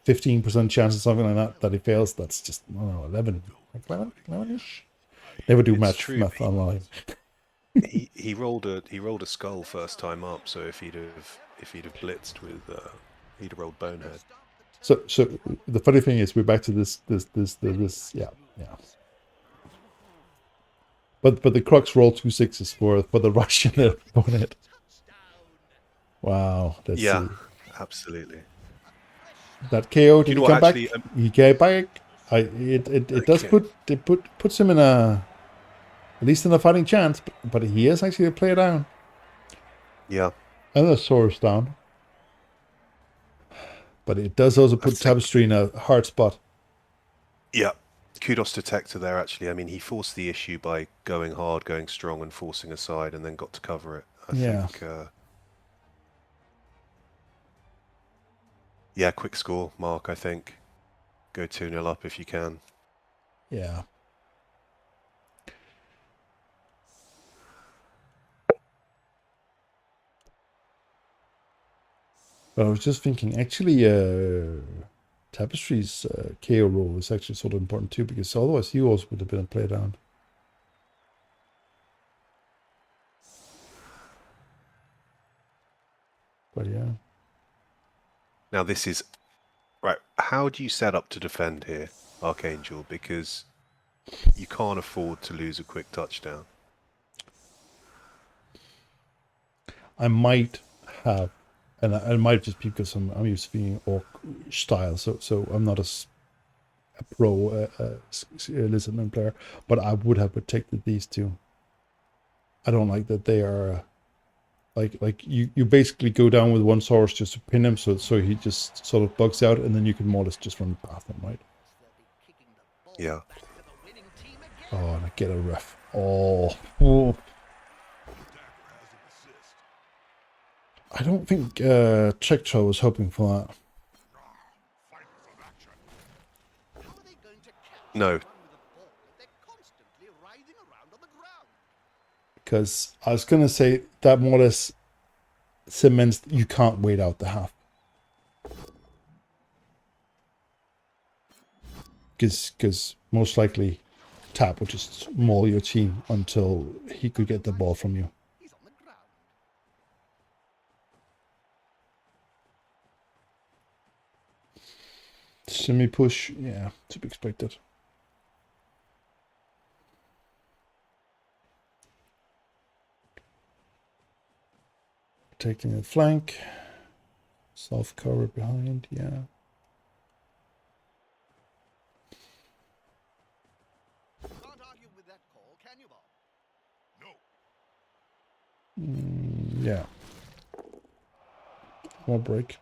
15% chance or something like that he fails. That's just, I don't know, 11, like 11-ish. Never do It's math true. online. He rolled a skull first time up, so if he'd have blitzed with he'd have rolled Bonehead. So the funny thing is, we're back to this, yeah. But the Crocs roll 2 6s for the rush and the Bonehead. Wow, let's Yeah, see. absolutely. That KO, did you know he what, come back? actually, He came back. It does Okay. puts him in at least in a fighting chance, but he is actually a player down. Yeah, And the Source down. But it does also I put think, Tapestry in a hard spot. yeah. Kudos to Tector there, actually. I mean, he forced the issue by going hard, going strong, and forcing aside, and then got to cover it. I Yeah. think, yeah, quick score, Mark, I think. Go 2-0 up if you can. Yeah. But I was just thinking, actually, Tapestry's KO role is actually sort of important too, because otherwise he also would have been a player down. But yeah. Now, this is... Right, how do you set up to defend here, Archangel? Because you can't afford to lose a quick touchdown. I might have, and I might just be because I'm used to being orc style, so I'm not a pro Lizardmen player, but I would have protected these two. I don't like that they are like you basically go down with 1 source just to pin him, so he just sort of bugs out, and then you can more or less just run past him, right? Yeah. Oh, and I get a ref. Oh. I don't think Tector was hoping for that. No. Because I was gonna say that more or less cements you can't wait out the half. Because most likely Tap would just maul your team until he could get the ball from you. Semi push, yeah, to be expected. Taking the flank, self cover behind, yeah. Yeah. More break.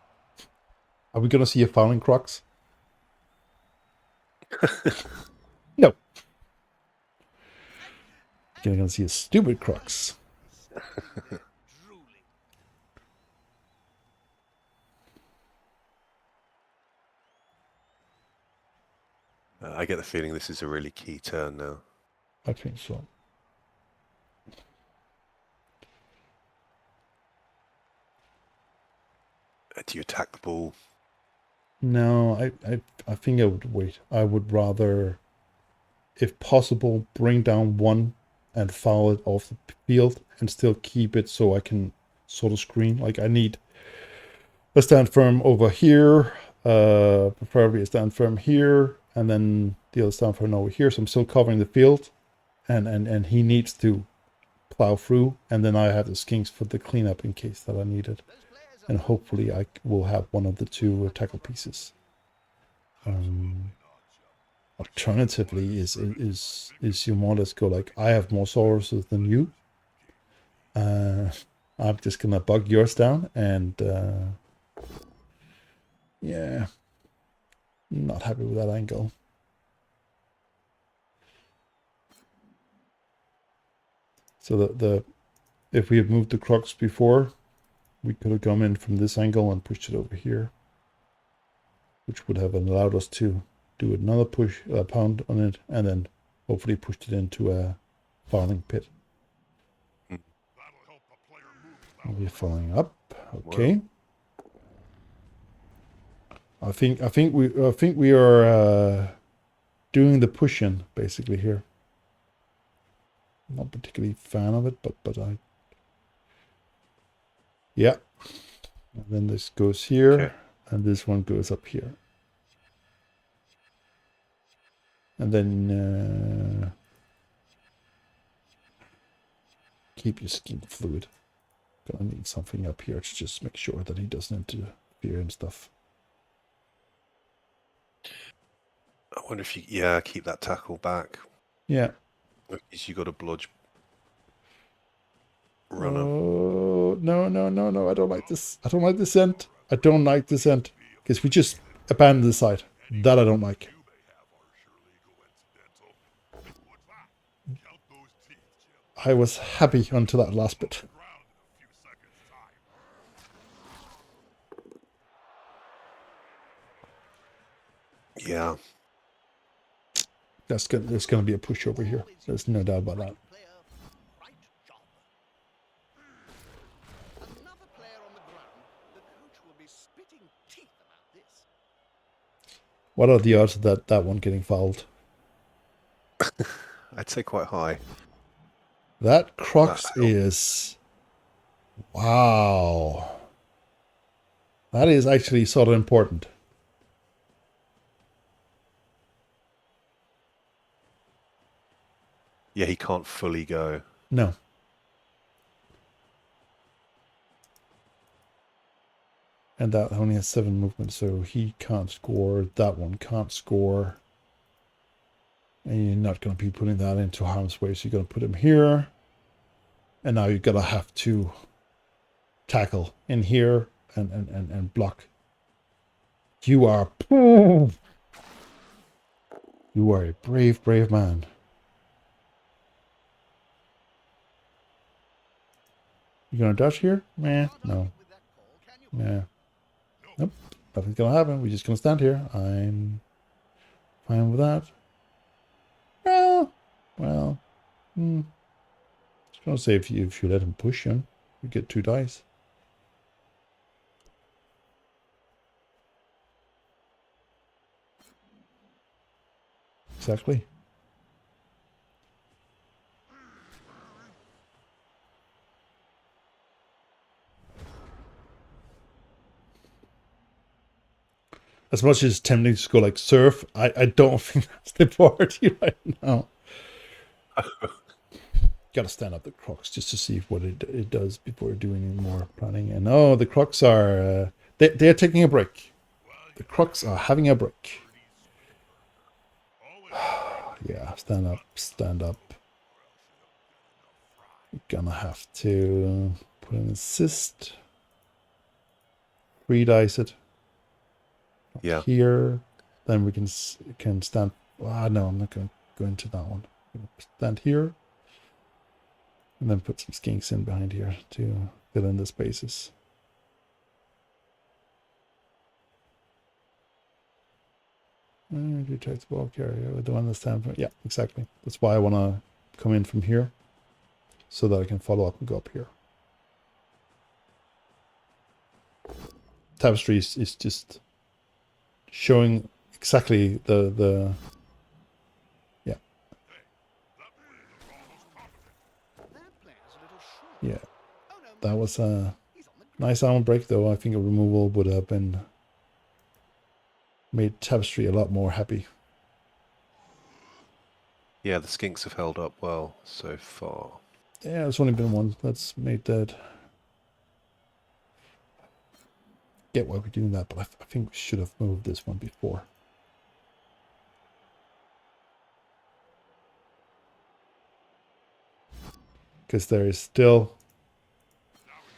Are we gonna see a fouling Crocs? No. You're gonna see a stupid Crocs. I get the feeling this is a really key turn now. I think so. Do you attack the ball? No, I think I would wait. I would rather, if possible, bring down one and foul it off the field and still keep it so I can sort of screen. Like I need a stand firm over here, preferably a stand firm here, and then the other stand firm over here. So I'm still covering the field, and he needs to plow through, and then I have the skinks for the cleanup in case that I need it. And hopefully I will have one of the two tackle pieces. Alternatively is you more or less go like, I have more Sauruses than you. I'm just gonna bug yours down, and yeah, not happy with that angle. So the if we had moved the Crocs before, we could have come in from this angle and pushed it over here, which would have allowed us to do another push, pound on it, and then hopefully pushed it into a fouling pit. We're following up. Okay. Wow. I think we are doing the push-in basically here. Not particularly fan of it, but I. Yeah. And then this goes here, okay. And this one goes up here. And then keep your skin fluid. Gonna need something up here to just make sure that he doesn't interfere and stuff. I wonder if you, keep that tackle back. Yeah. You got a bludge runner. Oh, no. I don't like this. I don't like this end. I don't like this end. Because we just abandoned the side. That I don't like. I was happy until that last bit. Yeah. There's going to be a push over here. There's no doubt about that. What are the odds of that one getting fouled? I'd say quite high. That Crocs is... Wow. That is actually sort of important. Yeah, he can't fully go. No. And that only has 7 movements, so he can't score. That one can't score. And you're not going to be putting that into harm's way, so you're going to put him here. And now you're going to have to tackle in here and block. You are a brave man. You gonna dodge here? Meh, no. Yeah. Nope. Nothing's gonna happen. We're just gonna stand here. I'm fine with that. Well. Just gonna say if you let him push him, you get 2 dice. Exactly. As much as it's tempting to go like surf, I don't think that's the party right now. Gotta stand up the Crocs just to see what it does before doing any more planning. And oh, the Crocs are they're taking a break. The Crocs are having a break. Yeah, stand up. We're gonna have to put an assist. 3 dice it. Yeah. Here, then we can stand. No, I'm not going to go into that one. Stand here, and then put some skinks in behind here to fill in the spaces. You try to ball carrier with the one that's stand for. Yeah, exactly. That's why I want to come in from here, so that I can follow up and go up here. Tapestry is just showing exactly the yeah. That player's a little short. Yeah, Oh no, that was a he's on the ground. nice armor break, though. I think a removal would have been made Tapestry a lot more happy. Yeah, the skinks have held up well so far. Yeah, there's only been one that's made that. Get why we're doing that, but I think we should have moved this one before. Because there is still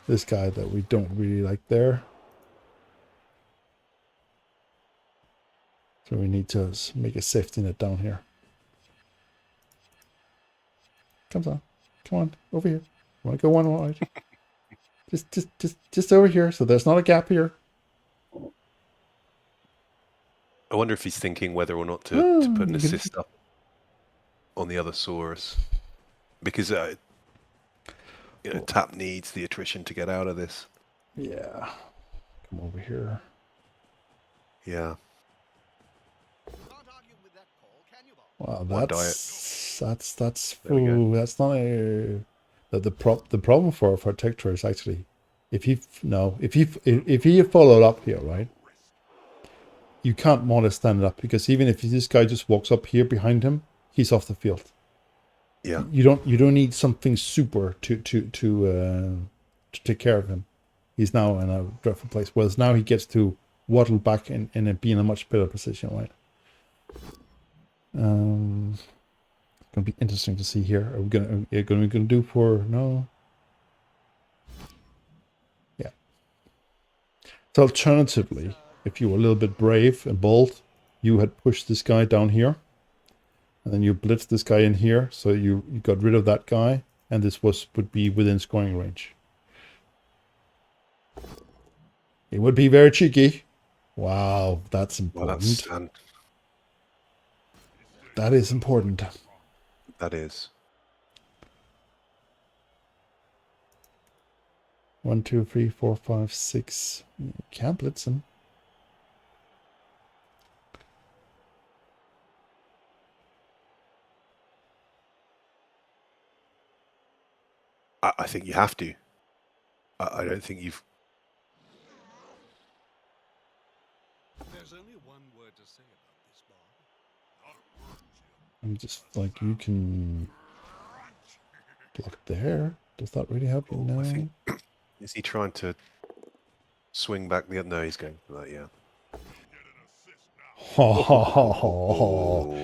this guy that we don't really like there. So we need to make a safety net down here. Come on, over here. Want to go one wide? just over here. So there's not a gap here. I wonder if he's thinking whether or not to put an assist up on the other Saurus. Because Tap needs the attrition to get out of this. Yeah. Come over here. Yeah. Can't argue with that call, can you, Bob? Wow, One that's There we go. ooh, that's not a the problem for Tector is actually if he followed up here, right? You can't more or less stand it up because even if this guy just walks up here behind him, he's off the field. Yeah. You don't need something super to take care of him. He's now in a dreadful place. Whereas now he gets to waddle back and be in a much better position, right? Gonna be interesting to see here. Are we gonna do for no? Yeah. So alternatively, if you were a little bit brave and bold, you had pushed this guy down here, and then you blitzed this guy in here, so you got rid of that guy, and this would be within scoring range. It would be very cheeky. Wow, that's important. Well, That is important. that is. 1, 2, 3, 4, 5, 6. You can't blitz him. I think you have to. I don't think you've... There's only one word to say about this, Bob. I'm just like, you can block there. Does that really help you now? I think... Is he trying to swing back the other? No, he's going for that, yeah. Oh,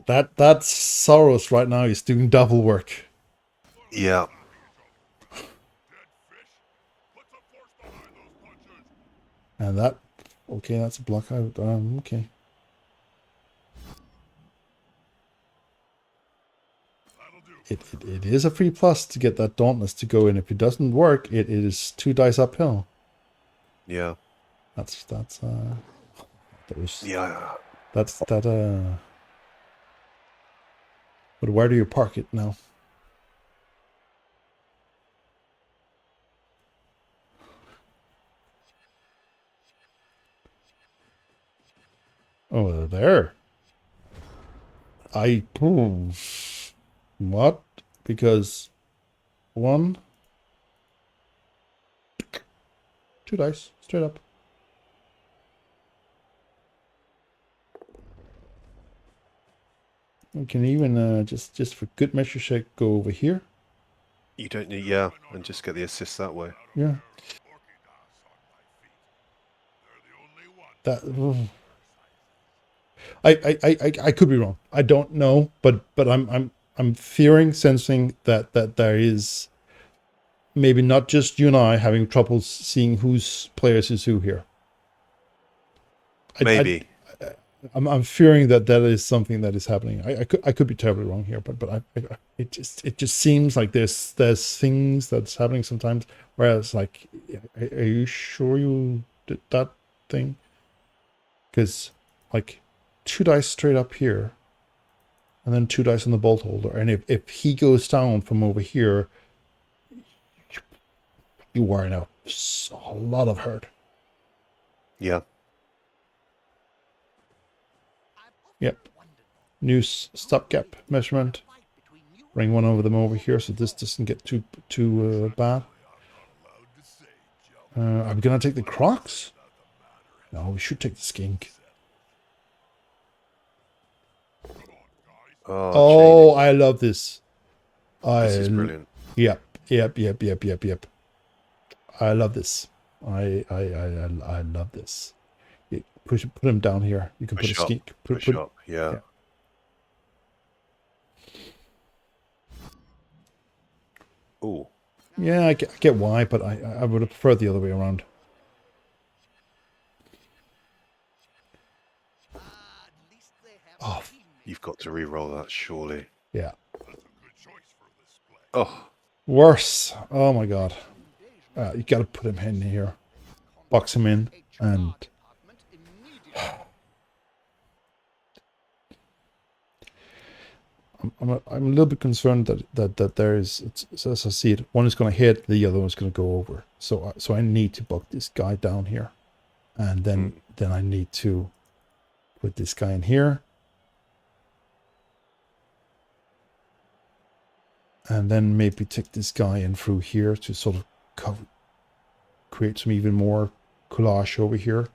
that's Soros right now. He's doing double work. Yeah. And that, okay, that's a block out. Okay. It is a free plus to get that Dauntless to go in. If it doesn't work, it is 2 dice uphill. Yeah. Yeah. But where do you park it now? Oh, there. What? Because 1, 2 dice, straight up. We can even just for good measure's sake go over here. You don't need, yeah, and just get the assist that way. Yeah. That. I could be wrong. I don't know, but I'm fearing, sensing that there is maybe not just you and I having trouble seeing whose players is who here. Maybe. I'm fearing that is something that is happening. I could be terribly wrong here, but it just seems like there's things that's happening sometimes where it's like, are you sure you did that thing? Because like 2 dice straight up here, and then 2 dice on the bolt holder, and if he goes down from over here, you are in a lot of hurt. Yeah. Yep. New stopgap measurement. Bring one of them over here so this doesn't get too bad. Are we gonna take the Crocs? No, we should take the skink. Oh, chaining. I love this. This is brilliant. Yep. I love this. I love this. Put him down here. You can put a skink. Push up. Yeah. Oh. Yeah, I get why, but I would have preferred the other way around. Oh, You've got to re-roll that, surely. yeah. Oh. Worse. Oh my god. You got to put him in here. Box him in and... I'm a little bit concerned that there is, as I see it, one is going to hit, the other one's going to go over. So I need to buck this guy down here, and then I need to put this guy in here, and then maybe take this guy in through here to sort of create some even more collage over here.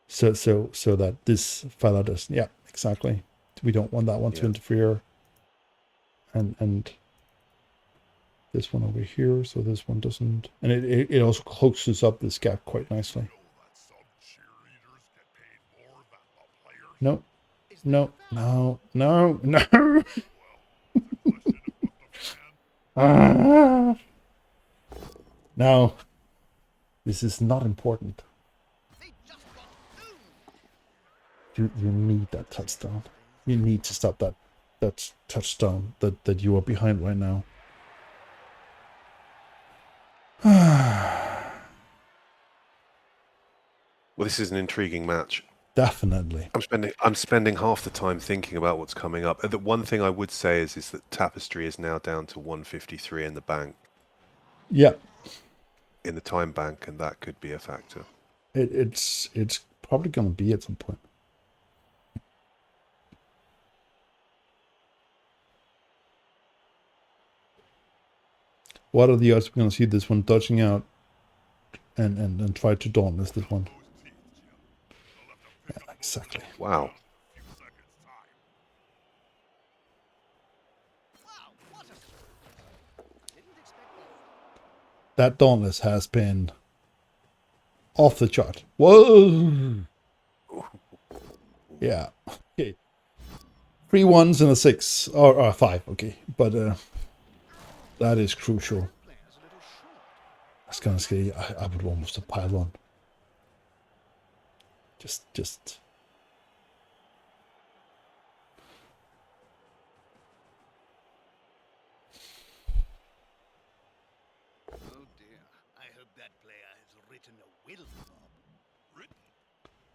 So that this fella doesn't, yeah, exactly. We don't want that one to interfere. And this one over here, so this one doesn't. And it also closes up this gap quite nicely. No. No. This is not important. You need that touchdown. You need to stop that touchdown that you are behind right now. Well, this is an intriguing match. Definitely. I'm spending half the time thinking about what's coming up. The one thing I would say is that Tapestry is now down to 153 in the bank. Yeah. In the time bank, and that could be a factor. It's probably going to be at some point. What are the odds we're going to see this one dodging out and try to dauntless this one? Yeah, exactly. Wow. That dauntless has been off the chart. Whoa! Yeah. Okay. 3 1s and a 6 or 5. Okay, but that is crucial. That's kind of scary. I would almost have piled on. Just. Oh dear. I hope that player has written a will, Bob.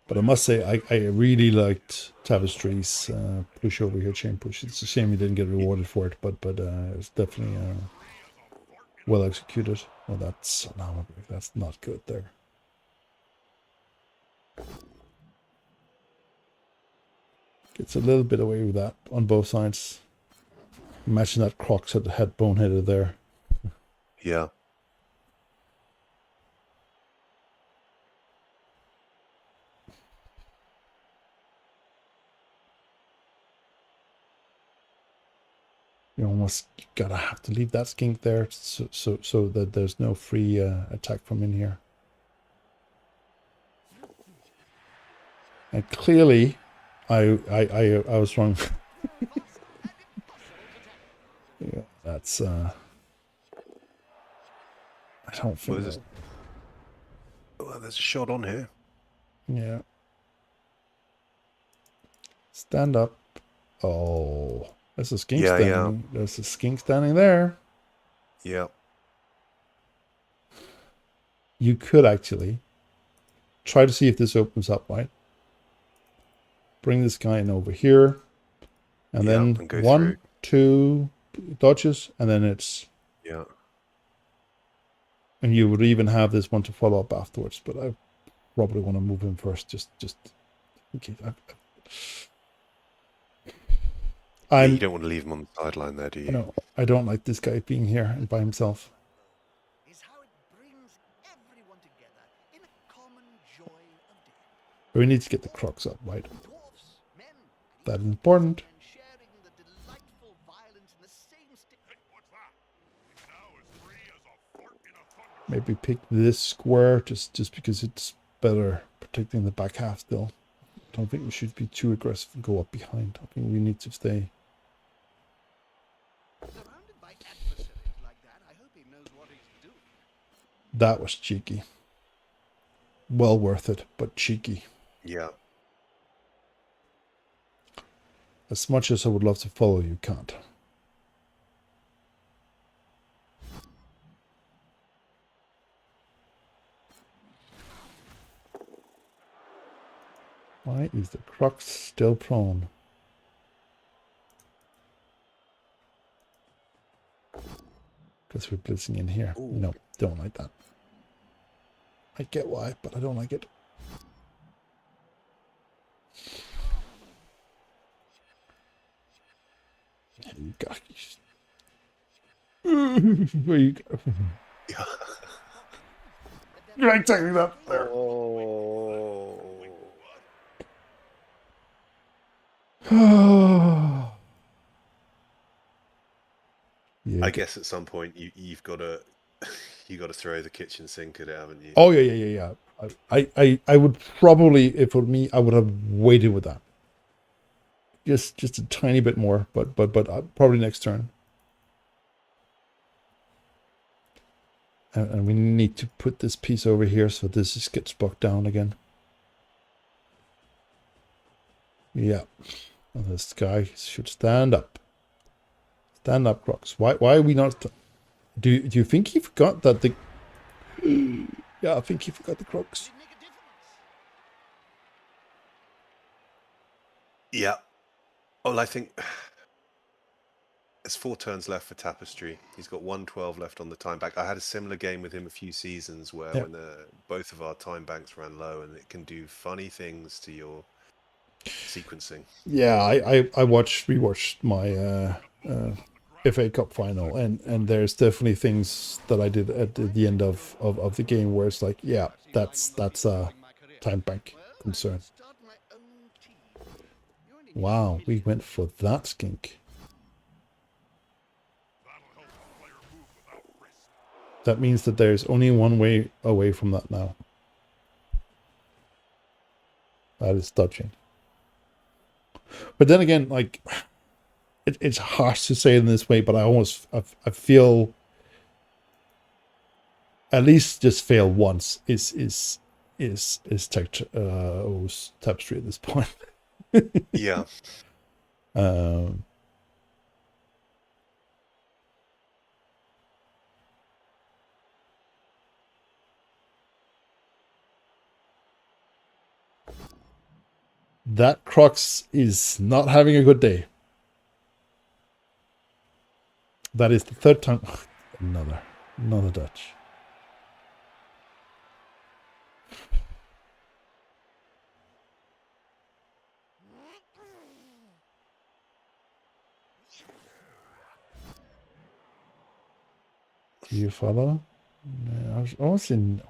But I must say, I really liked Tapestry's push over here, chain push. It's a shame you didn't get rewarded for it, but it's definitely well executed. Well, that's not good there. Gets a little bit away with that on both sides. Imagine that Crocs had boneheaded there. Yeah. You almost have to leave that skink there so that there's no free attack from in here. And clearly, I was wrong. Yeah, that's I don't think. Well, there's a shot on here. Yeah. Stand up. Oh, there's a skink standing. Yeah. There's a skink standing there. Yeah. You could actually try to see if this opens up, right? Bring this guy in over here. And then and 1, 2 dodges, and then it's... Yeah. And you would even have this one to follow up afterwards, but probably want to move him first. Just in case. Yeah, you don't want to leave him on the sideline there, do you? No, I don't like this guy being here and by himself. Is how it brings everyone together in a common joy of day. We need to get the Crocs up, right? Dwarfs, men, That is important. and sharing the delightful violence in the same stick. Maybe pick this square just because it's better protecting the back half still. I don't think we should be too aggressive and go up behind. I think we need to stay. Surrounded by adversaries like that, I hope he knows what he's doing. That was cheeky. Well worth it, but cheeky. Yeah. As much as I would love to follow, you can't. Why is the Crux still prone? Because we're blitzing in here. Ooh. No, don't like that. I get why, but I don't like it. You got. Where you go? You're exactly that. There. Yeah. I guess at some point you've got to throw the kitchen sink at it, haven't you? Oh yeah. I would probably, if it were me, I would have waited with that. Just a tiny bit more, but probably next turn. And we need to put this piece over here so this just gets bucked down again. Yeah. And this guy should stand up. Stand up, Crocs. Why are we not... Do you think he forgot that the... Yeah, I think he forgot the Crocs. Did it make a difference? Yeah. Well, I think there's 4 turns left for Tapestry. He's got 112 left on the time bank. I had a similar game with him a few seasons where when both of our time banks ran low, and it can do funny things to your sequencing. Yeah, I rewatched my FA Cup final, and there's definitely things that I did at the end of the game where it's like, yeah, that's a time bank concern. Start my own team. You only need Wow, we went for that skink. That means that there's only one way away from that now. That is dodging. But then again, like, it's harsh to say it in this way, but I feel at least just fail once is Tector's Tapestry at this point. Yeah. That Crocs is not having a good day. That is the third time. Another Dutch. Do you follow? No, I was almost in.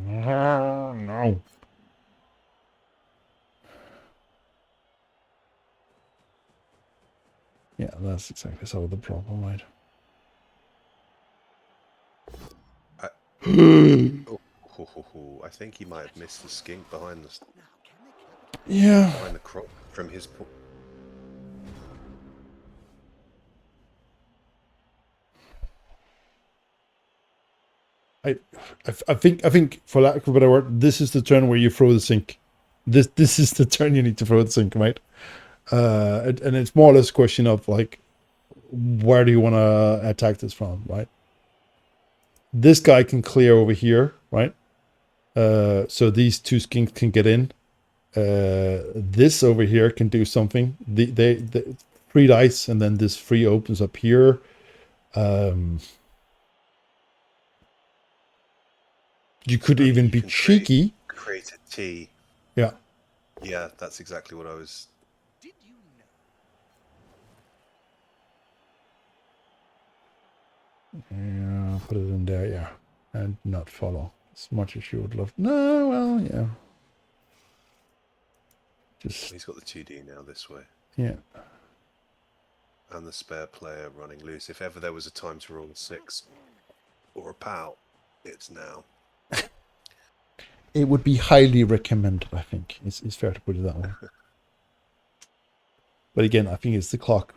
No. Yeah, that's exactly sort of the problem, right? I think he might have missed the skink behind the Now, can they kill it? Yeah. behind the crop from his point. I think for lack of a better word, this is the turn where you throw the sink. This is the turn you need to throw the sink, right? And it's more or less a question of like, where do you want to attack this from, right? This guy can clear over here, right? So these 2 skinks can get in. This over here can do something. The 3 dice, and then this 3 opens up here. You could even be cheeky. create a T. Yeah. Yeah, that's exactly what I was. Did you know? Yeah, put it in there, yeah. And not follow. As much as you would love. No, well, yeah. Just, He's got the 2D now this way. yeah. And the spare player running loose. If ever there was a time to roll a 6 or a POW, it's now. It would be highly recommended, I think. It's fair to put it that way. But again, I think it's the clock.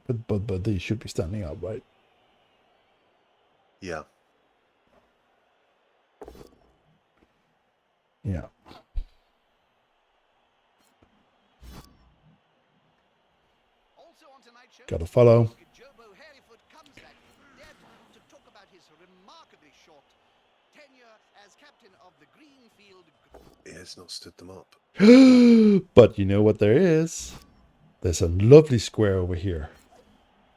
But they should be standing up, right? Yeah. Yeah. Also on tonight's show, Gotta follow. Jobo Harryfoot comes back dead to talk about his remarkably short tenure as captain of the Greenfield. He has not stood them up. But you know what there is? There's a lovely square over here.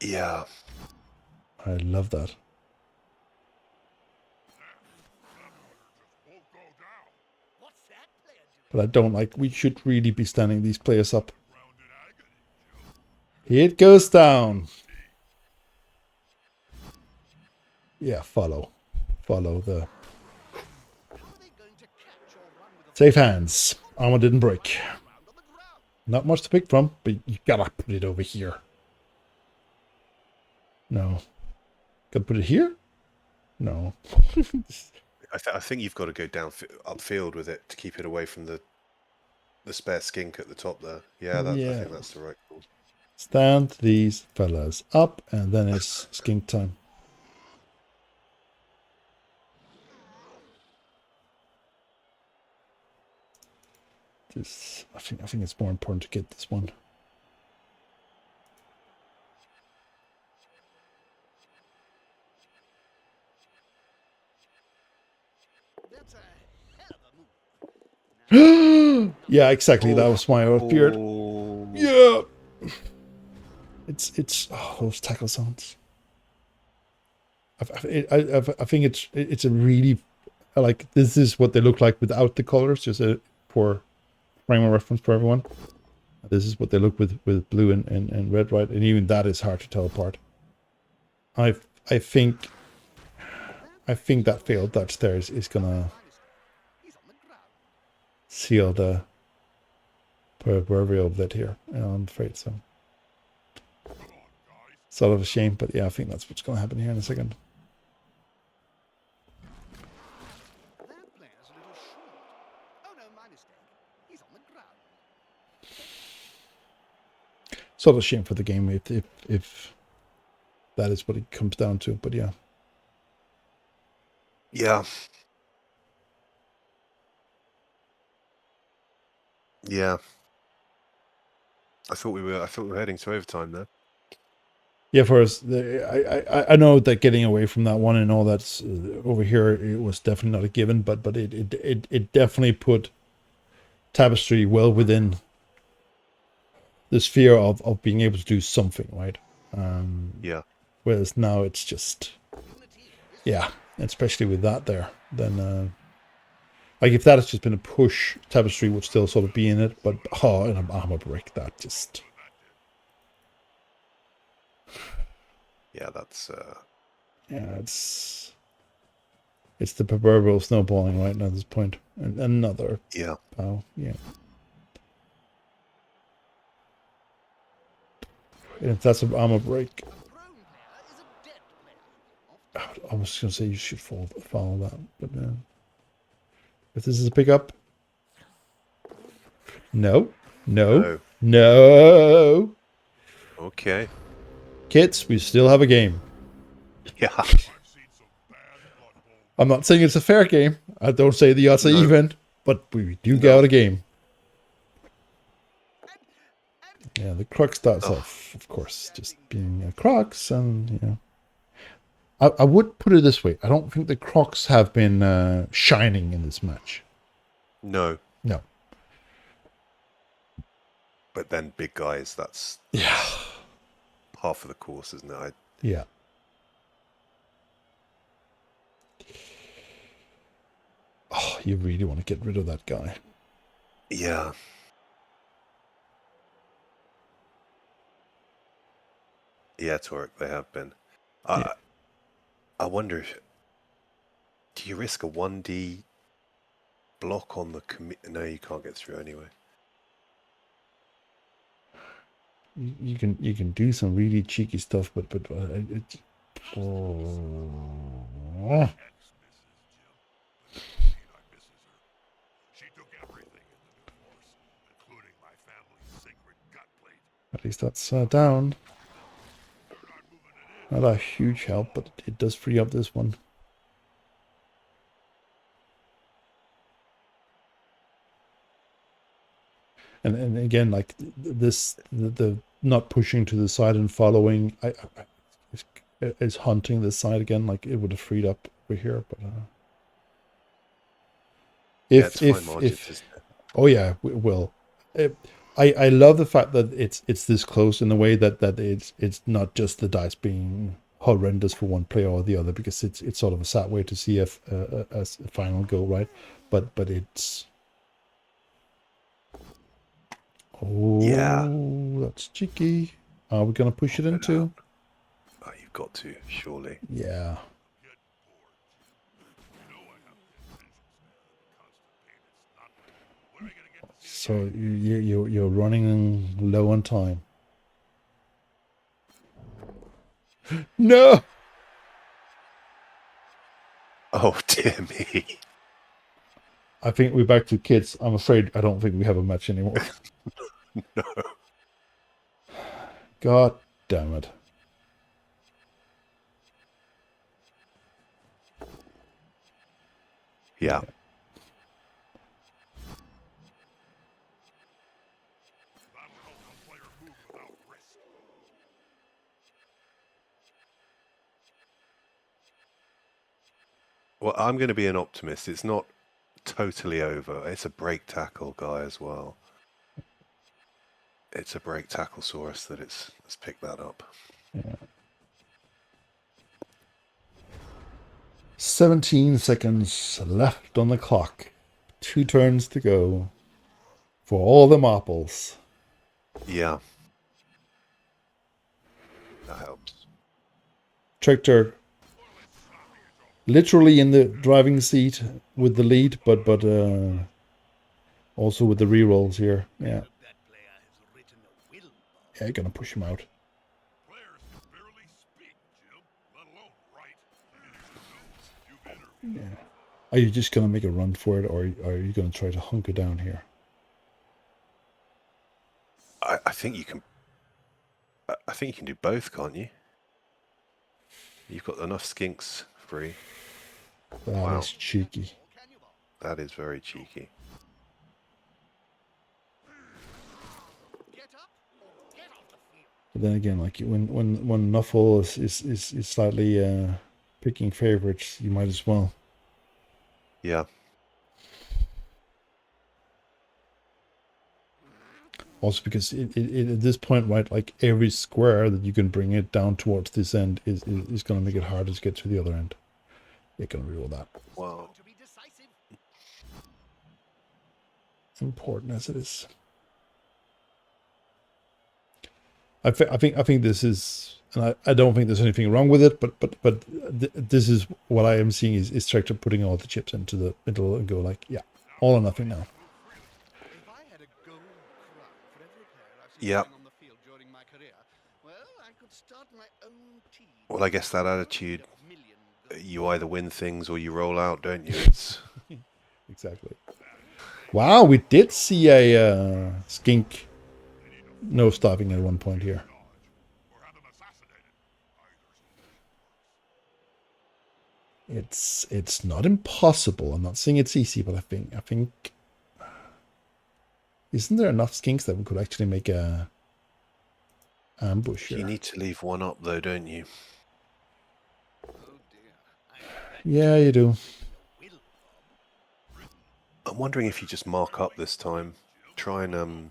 Yeah. I love that. What's that player doing? But I don't like, we should really be standing these players up. It goes down. Yeah, follow. Follow the... How are they going to catch or run with a Safe hands. Armor didn't break. round on the ground? Not much to pick from, but you gotta put it over here. No. Gotta put it here? No. I think you've got to go down upfield with it to keep it away from the spare skink at the top there. Yeah, I Yeah. think that's the right call. Stand these fellas up, and then it's skink time. I think it's more important to get this one. That's a hell of a move. Yeah, exactly. That was why I appeared. Oh. Yeah. It's those tackle sounds. I think it's a really like, this is what they look like without the colors, just for frame of reference for everyone. This is what they look with blue and red, right? And even that is hard to tell apart. I think that failed touch there is gonna He's on the ground. seal the proverbial bit here. I'm afraid so. Sort of a shame, but yeah, I think that's what's gonna happen here in a second. That player's a little short. Oh no, my mistake. He's on the ground. Sort of a shame for the game if that is what it comes down to, but yeah. Yeah. Yeah. I thought we were heading to overtime there. Yeah, for us, I know that getting away from that one and all that's over here, it was definitely not a given, but it definitely put Tapestry well within the sphere of being able to do something, right? Yeah. Whereas now it's just, yeah, especially with that there, then like if that has just been a push, Tapestry would still sort of be in it, but in an armor break, that just. Yeah, that's Yeah, it's the proverbial snowballing right now at this point. And another yeah. pow, yeah. And if that's an armor break, The prone player is a dead player. Off I was gonna say you should follow that, but if this is a pickup, no. Okay. Kids, we still have a game. Yeah. I'm not saying it's a fair game. I don't say the odds are No. even, but we do get out a game. Yeah, the Croc starts off, of course, just being a Crocs, and you know. I would put it this way: I don't think the Crocs have been shining in this match. No. No. But then big guys, that's Yeah. half of the course, isn't it? Yeah. Oh you really want to get rid of that guy. Yeah. Yeah, Torek, they have been. Yeah. I wonder, do you risk a 1D block on the No, you can't get through anyway. You can do some really cheeky stuff, but it's. At least that's down. Not a huge help, but it does free up this one. And again, like this, the not pushing to the side and following, is hunting this side again. Like it would have freed up over here, but It's fine margins, isn't it? Oh yeah, will. I love the fact that it's this close in the way that it's not just the dice being horrendous for one player or the other, because it's sort of a sad way to see a final go, right? But it's. Oh, yeah, that's cheeky. Are we gonna push it into? Oh, you've got to, surely. Yeah. So you're running low on time. No. Oh dear me. I think we're back to kids. I'm afraid I don't think we have a match anymore. No. God damn it. Yeah. Well, I'm going to be an optimist. It's not totally over. It's a break tackle guy as well. It's a break tackle Saurus that let's pick that up. Yeah. 17 seconds left on the clock. 2 turns to go for all the marbles. Yeah. That helps. Tector literally in the driving seat with the lead, but also with the rerolls here. Yeah. Yeah, gonna push him out. Yeah. Are you just gonna make a run for it, or are you gonna try to hunker down here? I think you can. I think you can do both, can't you? You've got enough skinks free. That is cheeky. That is very cheeky. But then again, like when Nuffle is slightly picking favorites, you might as well. Yeah. Also because it at this point, right, like every square that you can bring it down towards this end is going to make it harder to get to the other end. You're going to reroll that. Wow. Important as it is. I think this is, and I don't think there's anything wrong with it, but this is what I am seeing is Tector putting all the chips into the middle and go like, yeah, all or nothing now. Yeah. Well, I guess that attitude, you either win things or you roll out, don't you? It's exactly. Wow, we did see a skink nose-diving at one point here. It's not impossible. I'm not saying it's easy, but I think isn't there enough skinks that we could actually make a ambush here? You need to leave one up though, don't you? Yeah, you do. I'm wondering if you just mark up this time. Try and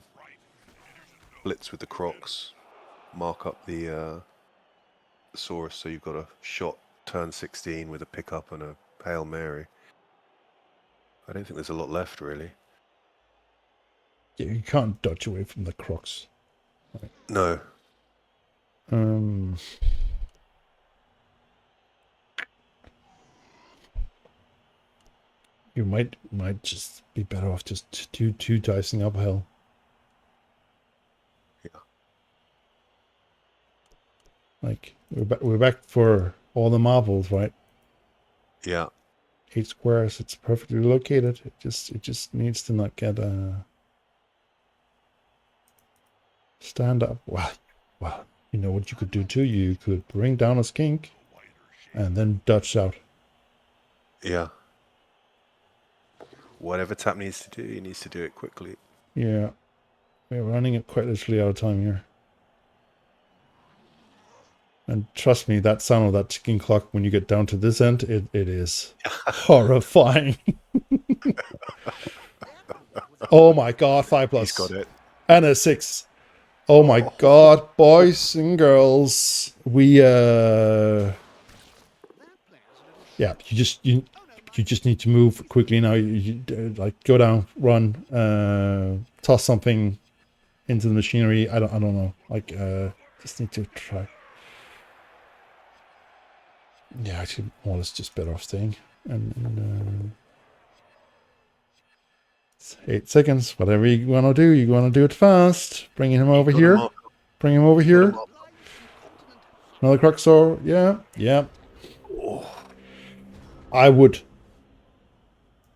blitz with the Crocs. Mark up the Saurus so you've got a shot turn 16 with a pickup and a Hail Mary. I don't think there's a lot left, really. Yeah, you can't dodge away from the crocs. No. You might just be better off just two dicing uphill. Yeah. Like we're back for all the marbles, right? Yeah. 8 squares. It's perfectly located. It just needs to not get stand up. Well, you know what you could do too? You could bring down a skink and then dodge out. Yeah. Whatever Tap needs to do, he needs to do it quickly. Yeah. We're running it quite literally out of time here. And trust me, that sound of that ticking clock when you get down to this end, it is horrifying. Oh my god, 5+. He's got it. And a 6. Oh my god, boys and girls. We yeah, you just need to move quickly now. You like go down, run, toss something into the machinery. I don't know. Like just need to try. Yeah, actually, more or less just better off staying. And 8 seconds. Whatever you want to do it fast. Bringing him over here. Bring him over here. Another Croxor. Yeah. Oh. I would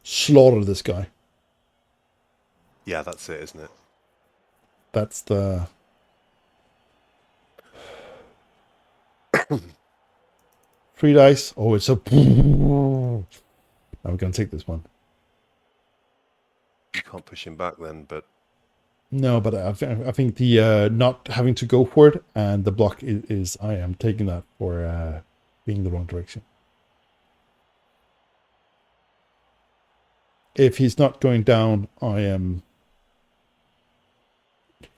slaughter this guy. Yeah, that's it, isn't it? That's the... 3 dice. Oh, it's a... Now we're going to take this one. You can't push him back then, but... No, but I think the not having to go for it and the block is I am taking that for being the wrong direction. If he's not going down, I am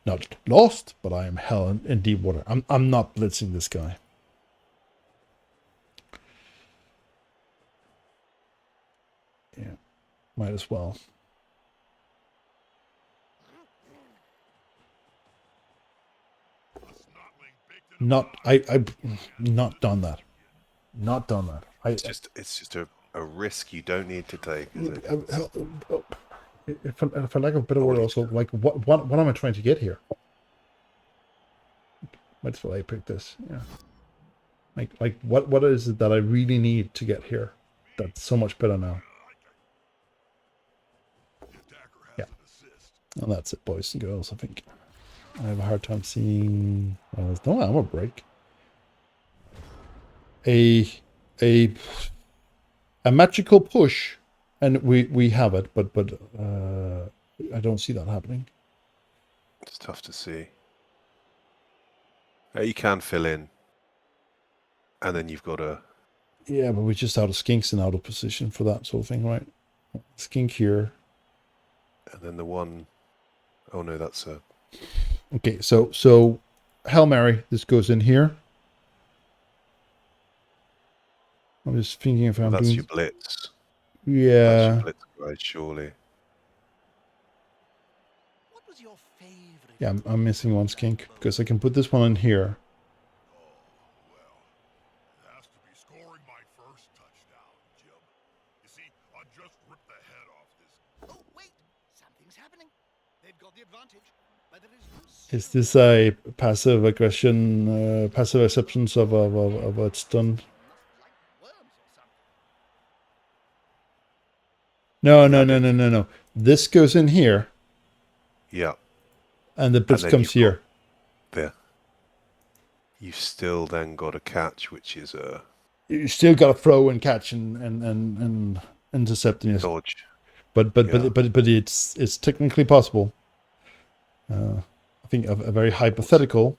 not lost, but I am hell in deep water. I'm not blitzing this guy. Yeah, might as well. I've not done that. Not done that. It's just a risk you don't need to take, is it? For lack of a better word, also, like, what am I trying to get here? Might as well I pick this, yeah. Like what is it that I really need to get here? That's so much better now. Yeah. And that's it, boys and girls, I think. I have a hard time seeing... there's no ammo break. A magical push, and we have it, but I don't see that happening. It's tough to see. You can fill in, and then you've got a... Yeah, but we're just out of skinks and out of position for that sort of thing, right? Skink here. And then the one... Oh no, that's a... Okay, so Hail Mary, this goes in here. I'm just thinking if I'm that's doing... your blitz. Yeah. That's your blitz, right, surely. What was your favorite? Yeah, I'm missing one skink because I can put this one in here. It has to be scoring my first touchdown, Jim. You see, I just ripped the head off this. Oh, wait! Something's happening. They've got the advantage. But there is no Is this a passive aggression, passive acceptance of what's done? like worms or something. No. This goes in here, Yeah, and the blitz then comes you've here. there. You've still then got a catch, which is a... You still got to throw and catch and intercept. Yes. dodge. But it's technically possible. I think a very hypothetical,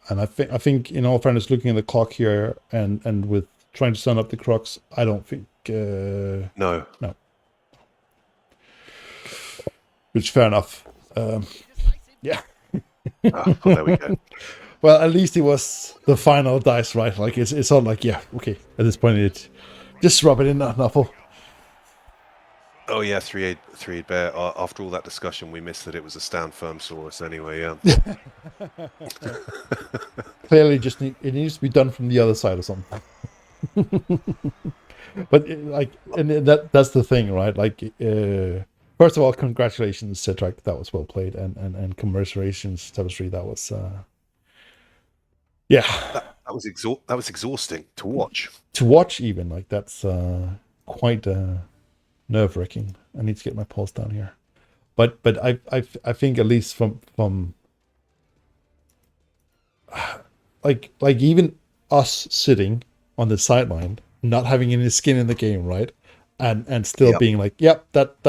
and I think in all fairness, looking at the clock here and with trying to stand up the crocs, I don't think No. which fair enough. Yeah. Well, there we go. Well, at least it was the final dice, right? Like it's all like, yeah, okay. At this point, it just rub it in that knuckle. Oh yeah, 3-8 bear. After all that discussion, we missed that it was a stand firm Saurus anyway. Yeah. Clearly, it needs to be done from the other side or something. But that's the thing, right? Like, first of all, congratulations, Cedric. That was well played, and congratulations, Tapestry. That was, yeah, That was exhausting to watch. to watch even. Like, that's quite nerve wracking. I need to get my pulse down here. But I think at least from like even us sitting on the sideline, not having any skin in the game, right? And still Yep. being like, yep, that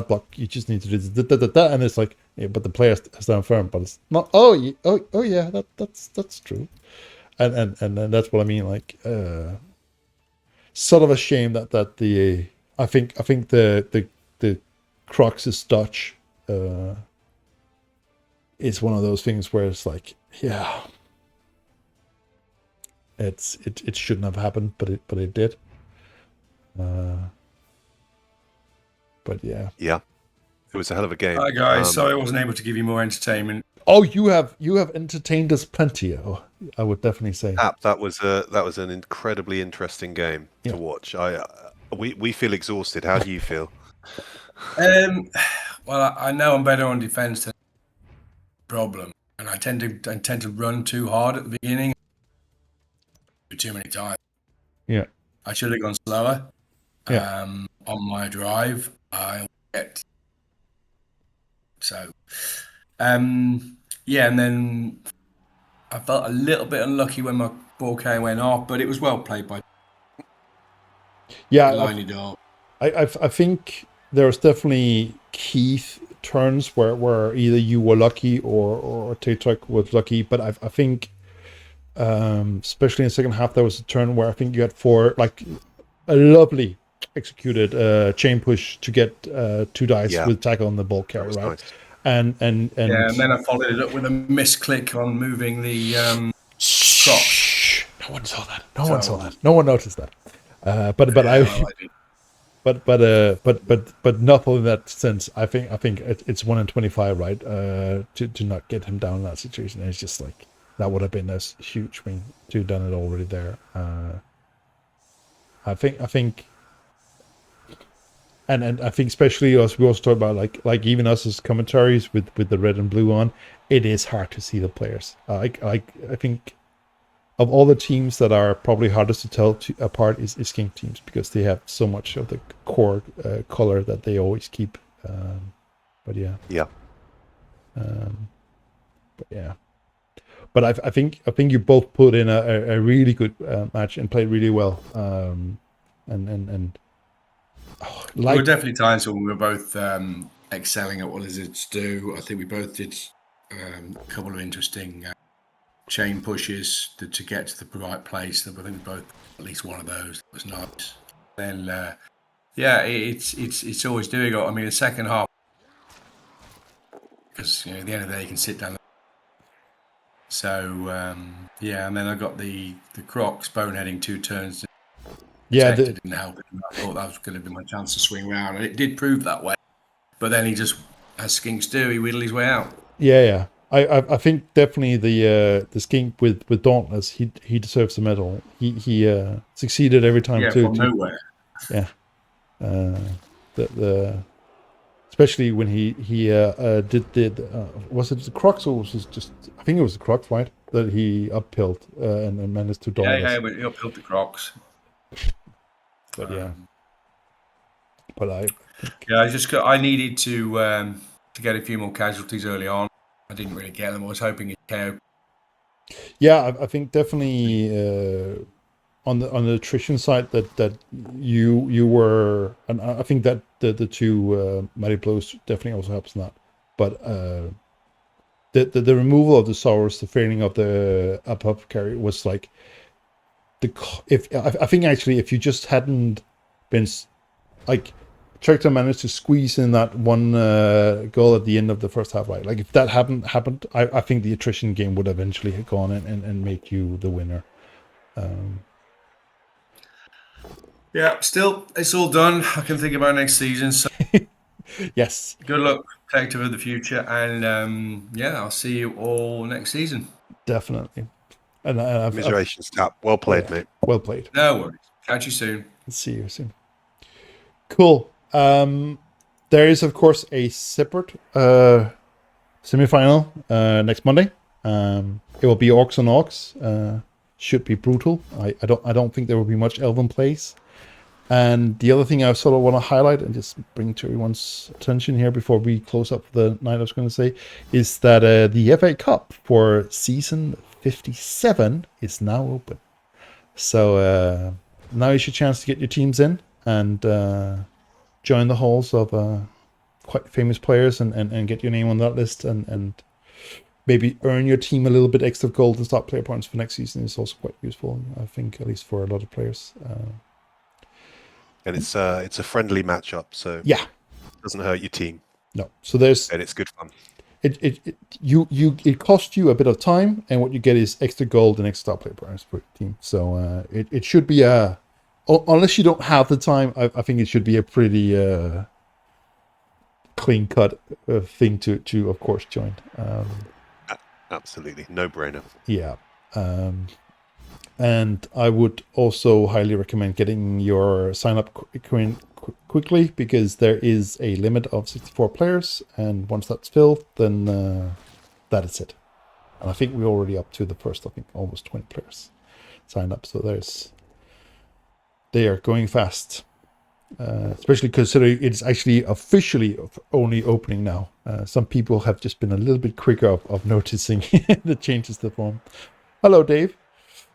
block, you just need to do this, and it's like, yeah, but the player has done firm, but it's not. Oh, yeah, that's true, and that's what I mean. Like, sort of a shame that the I think the Crocs' Dutch is one of those things where it's like, yeah, it shouldn't have happened, but it did. But yeah. Yeah. It was a hell of a game. Hi guys, sorry I wasn't able to give you more entertainment. Oh, you have entertained us plenty. Oh, I would definitely say. That was an incredibly interesting game to watch. We feel exhausted. How do you feel? Well, I know I'm better on defense than problem, and I tend to run too hard at the beginning, too many times. Yeah. I should have gone slower. Yeah. On my drive, I get so. Yeah, and then I felt a little bit unlucky when my 4K went off, but it was well played by. Yeah, I think there's definitely key turns where either you were lucky or Tector was lucky, but I think especially in the second half there was a turn where I think you had a lovely executed chain push to get 2 dice with tackle on the ball carry, right? Nice. And yeah, and then I followed it up with a misclick on moving the Crocs. No one saw that. No one noticed that. But not in that sense. I think it's 1 in 25, right? To not get him down in that situation, and it's just like that would have been a huge win to have done it already there. I think. And I think especially us, we also talk about like even us as commentaries with the red and blue on, it is hard to see the players. I think of all the teams that are probably hardest to tell apart is skink teams, because they have so much of the core color that they always keep. But yeah. Yeah. But yeah. But I think you both put in a really good match and played really well. There were definitely times when we were both excelling at what Lizards do. I think we both did a couple of interesting chain pushes to get to the right place. I think we both at least one of those. That was nice. Then yeah, it's always doing it. I mean, the second half, because at the end of the day you can sit down. So yeah, and then I got the Crocs boneheading 2 turns. Yeah, it didn't help. I thought that was going to be my chance to swing round, and it did prove that way. But then he just, as skinks do, he whittled his way out. Yeah. I think definitely the skink with Dauntless, he deserves the medal. He succeeded every time too. From nowhere. Yeah. The especially when he did was it the Crocs, or was it just, I think it was the Crocs, right? That he uphilled and managed to Dauntless. Yeah, but he uphilled the Crocs. But yeah. But I needed to get a few more casualties early on. I didn't really get them. I was hoping he'd KO. Yeah, I think definitely on the attrition side that you were, and I think that the 2 mighty blows definitely also helps in that. But the removal of the Saurus, the failing of the up carry was like I think actually if you just hadn't been like Tector managed to squeeze in that one goal at the end of the first half, right? Like if that hadn't happened, I think the attrition game would eventually have gone and make you the winner. Yeah, still, it's all done. I can think about next season. So Yes. good luck, Tector, for the future. And yeah, I'll see you all next season. Definitely. And Commiserations, Tap. Well played, mate. Well played. No worries. Catch you soon. See you soon. Cool. There is, of course, a separate semi-final next Monday. It will be Orcs on Orcs. Should be brutal. I don't think there will be much Elven plays. And the other thing I sort of want to highlight and just bring to everyone's attention here before we close up the night, I was going to say, is that the FA Cup for season 57 is now open. So now is your chance to get your teams in and join the halls of quite famous players and get your name on that list and maybe earn your team a little bit extra gold and start player points for next season is also quite useful, I think, at least for a lot of players. And it's a friendly matchup, so yeah, it doesn't hurt your team. No, so there's and it's good fun. It costs you a bit of time, and what you get is extra gold and extra player points per team. So it should be unless you don't have the time, I think it should be a pretty clean cut thing to of course join. Absolutely, no brainer. Yeah. And I would also highly recommend getting your sign up quickly, because there is a limit of 64 players, and once that's filled, then that is it. And I think we're already up to the first, I think, almost 20 players signed up. So they are going fast, especially considering it's actually officially only opening now. Some people have just been a little bit quicker of noticing the changes to the form. Hello, Dave.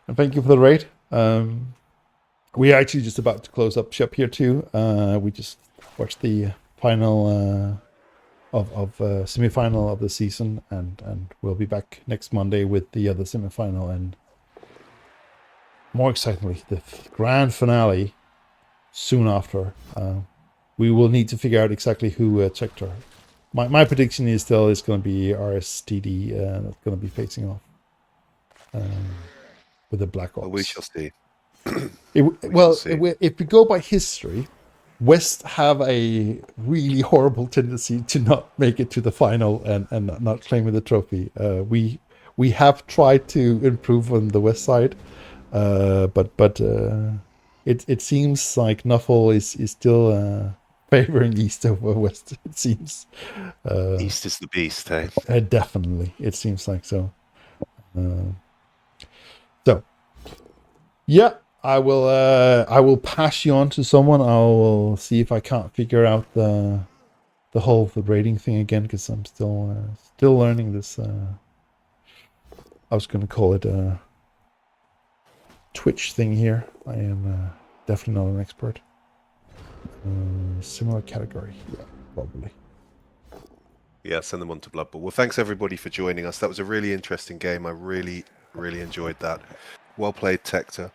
And thank you for the raid. We're actually just about to close up shop here too. We just watched the final of semi-final of the season, and we'll be back next Monday with the other semi-final, and more excitingly, the grand finale soon after. We will need to figure out exactly who Tector. My prediction is still it's going to be RSTD that's going to be facing off. With the Black Ops. Well, we shall see. If we go by history, West have a really horrible tendency to not make it to the final and not claiming the trophy. We have tried to improve on the West side, but it seems like Nuffle is still favoring East over West. It seems East is the beast, eh? Definitely, it seems like so. So, yeah, I will pass you on to someone. I will see if I can't figure out the whole rating thing again, because I'm still learning this. I was going to call it a Twitch thing here. I am definitely not an expert. Similar category, yeah, probably. Yeah, send them on to Blood Bowl. Well, thanks everybody for joining us. That was a really interesting game. I really enjoyed that. Well played, Tector.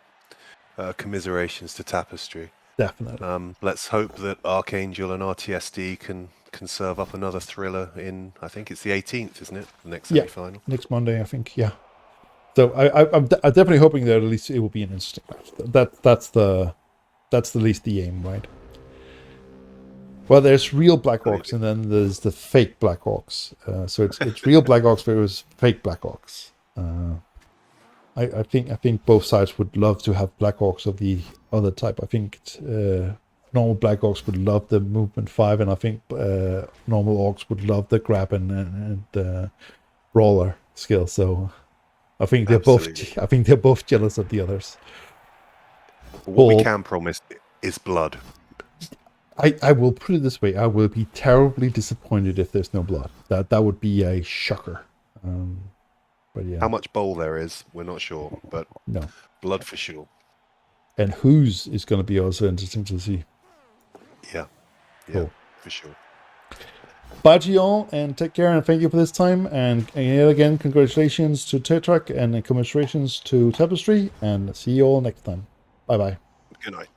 Commiserations to Tapestry. Definitely. Let's hope that Archangel and RTSD can serve up another thriller in, I think it's the 18th, isn't it? The next semi-final. Next Monday, I think. Yeah. So I'm definitely hoping that at least it will be an interesting match. That's the least the aim, right? Well, there's real Black Orcs, and then there's the fake Black Orcs. So it's real Black Orcs versus fake Black Orcs. I think both sides would love to have Black Orcs of the other type. I think normal Black Orcs would love the movement 5, and I think normal Orcs would love the grab and brawler skill. So I think they're both jealous of the others. What we can promise is blood. I will put it this way: I will be terribly disappointed if there's no blood. That would be a shocker. But yeah. How much bowl there is, we're not sure, but no blood for sure. And whose is going to be also interesting to see. Yeah, cool. For sure. Bye to you all, and take care, and thank you for this time. And again, congratulations to Tector, and commiserations to Tapestry, and see you all next time. Bye bye. Good night.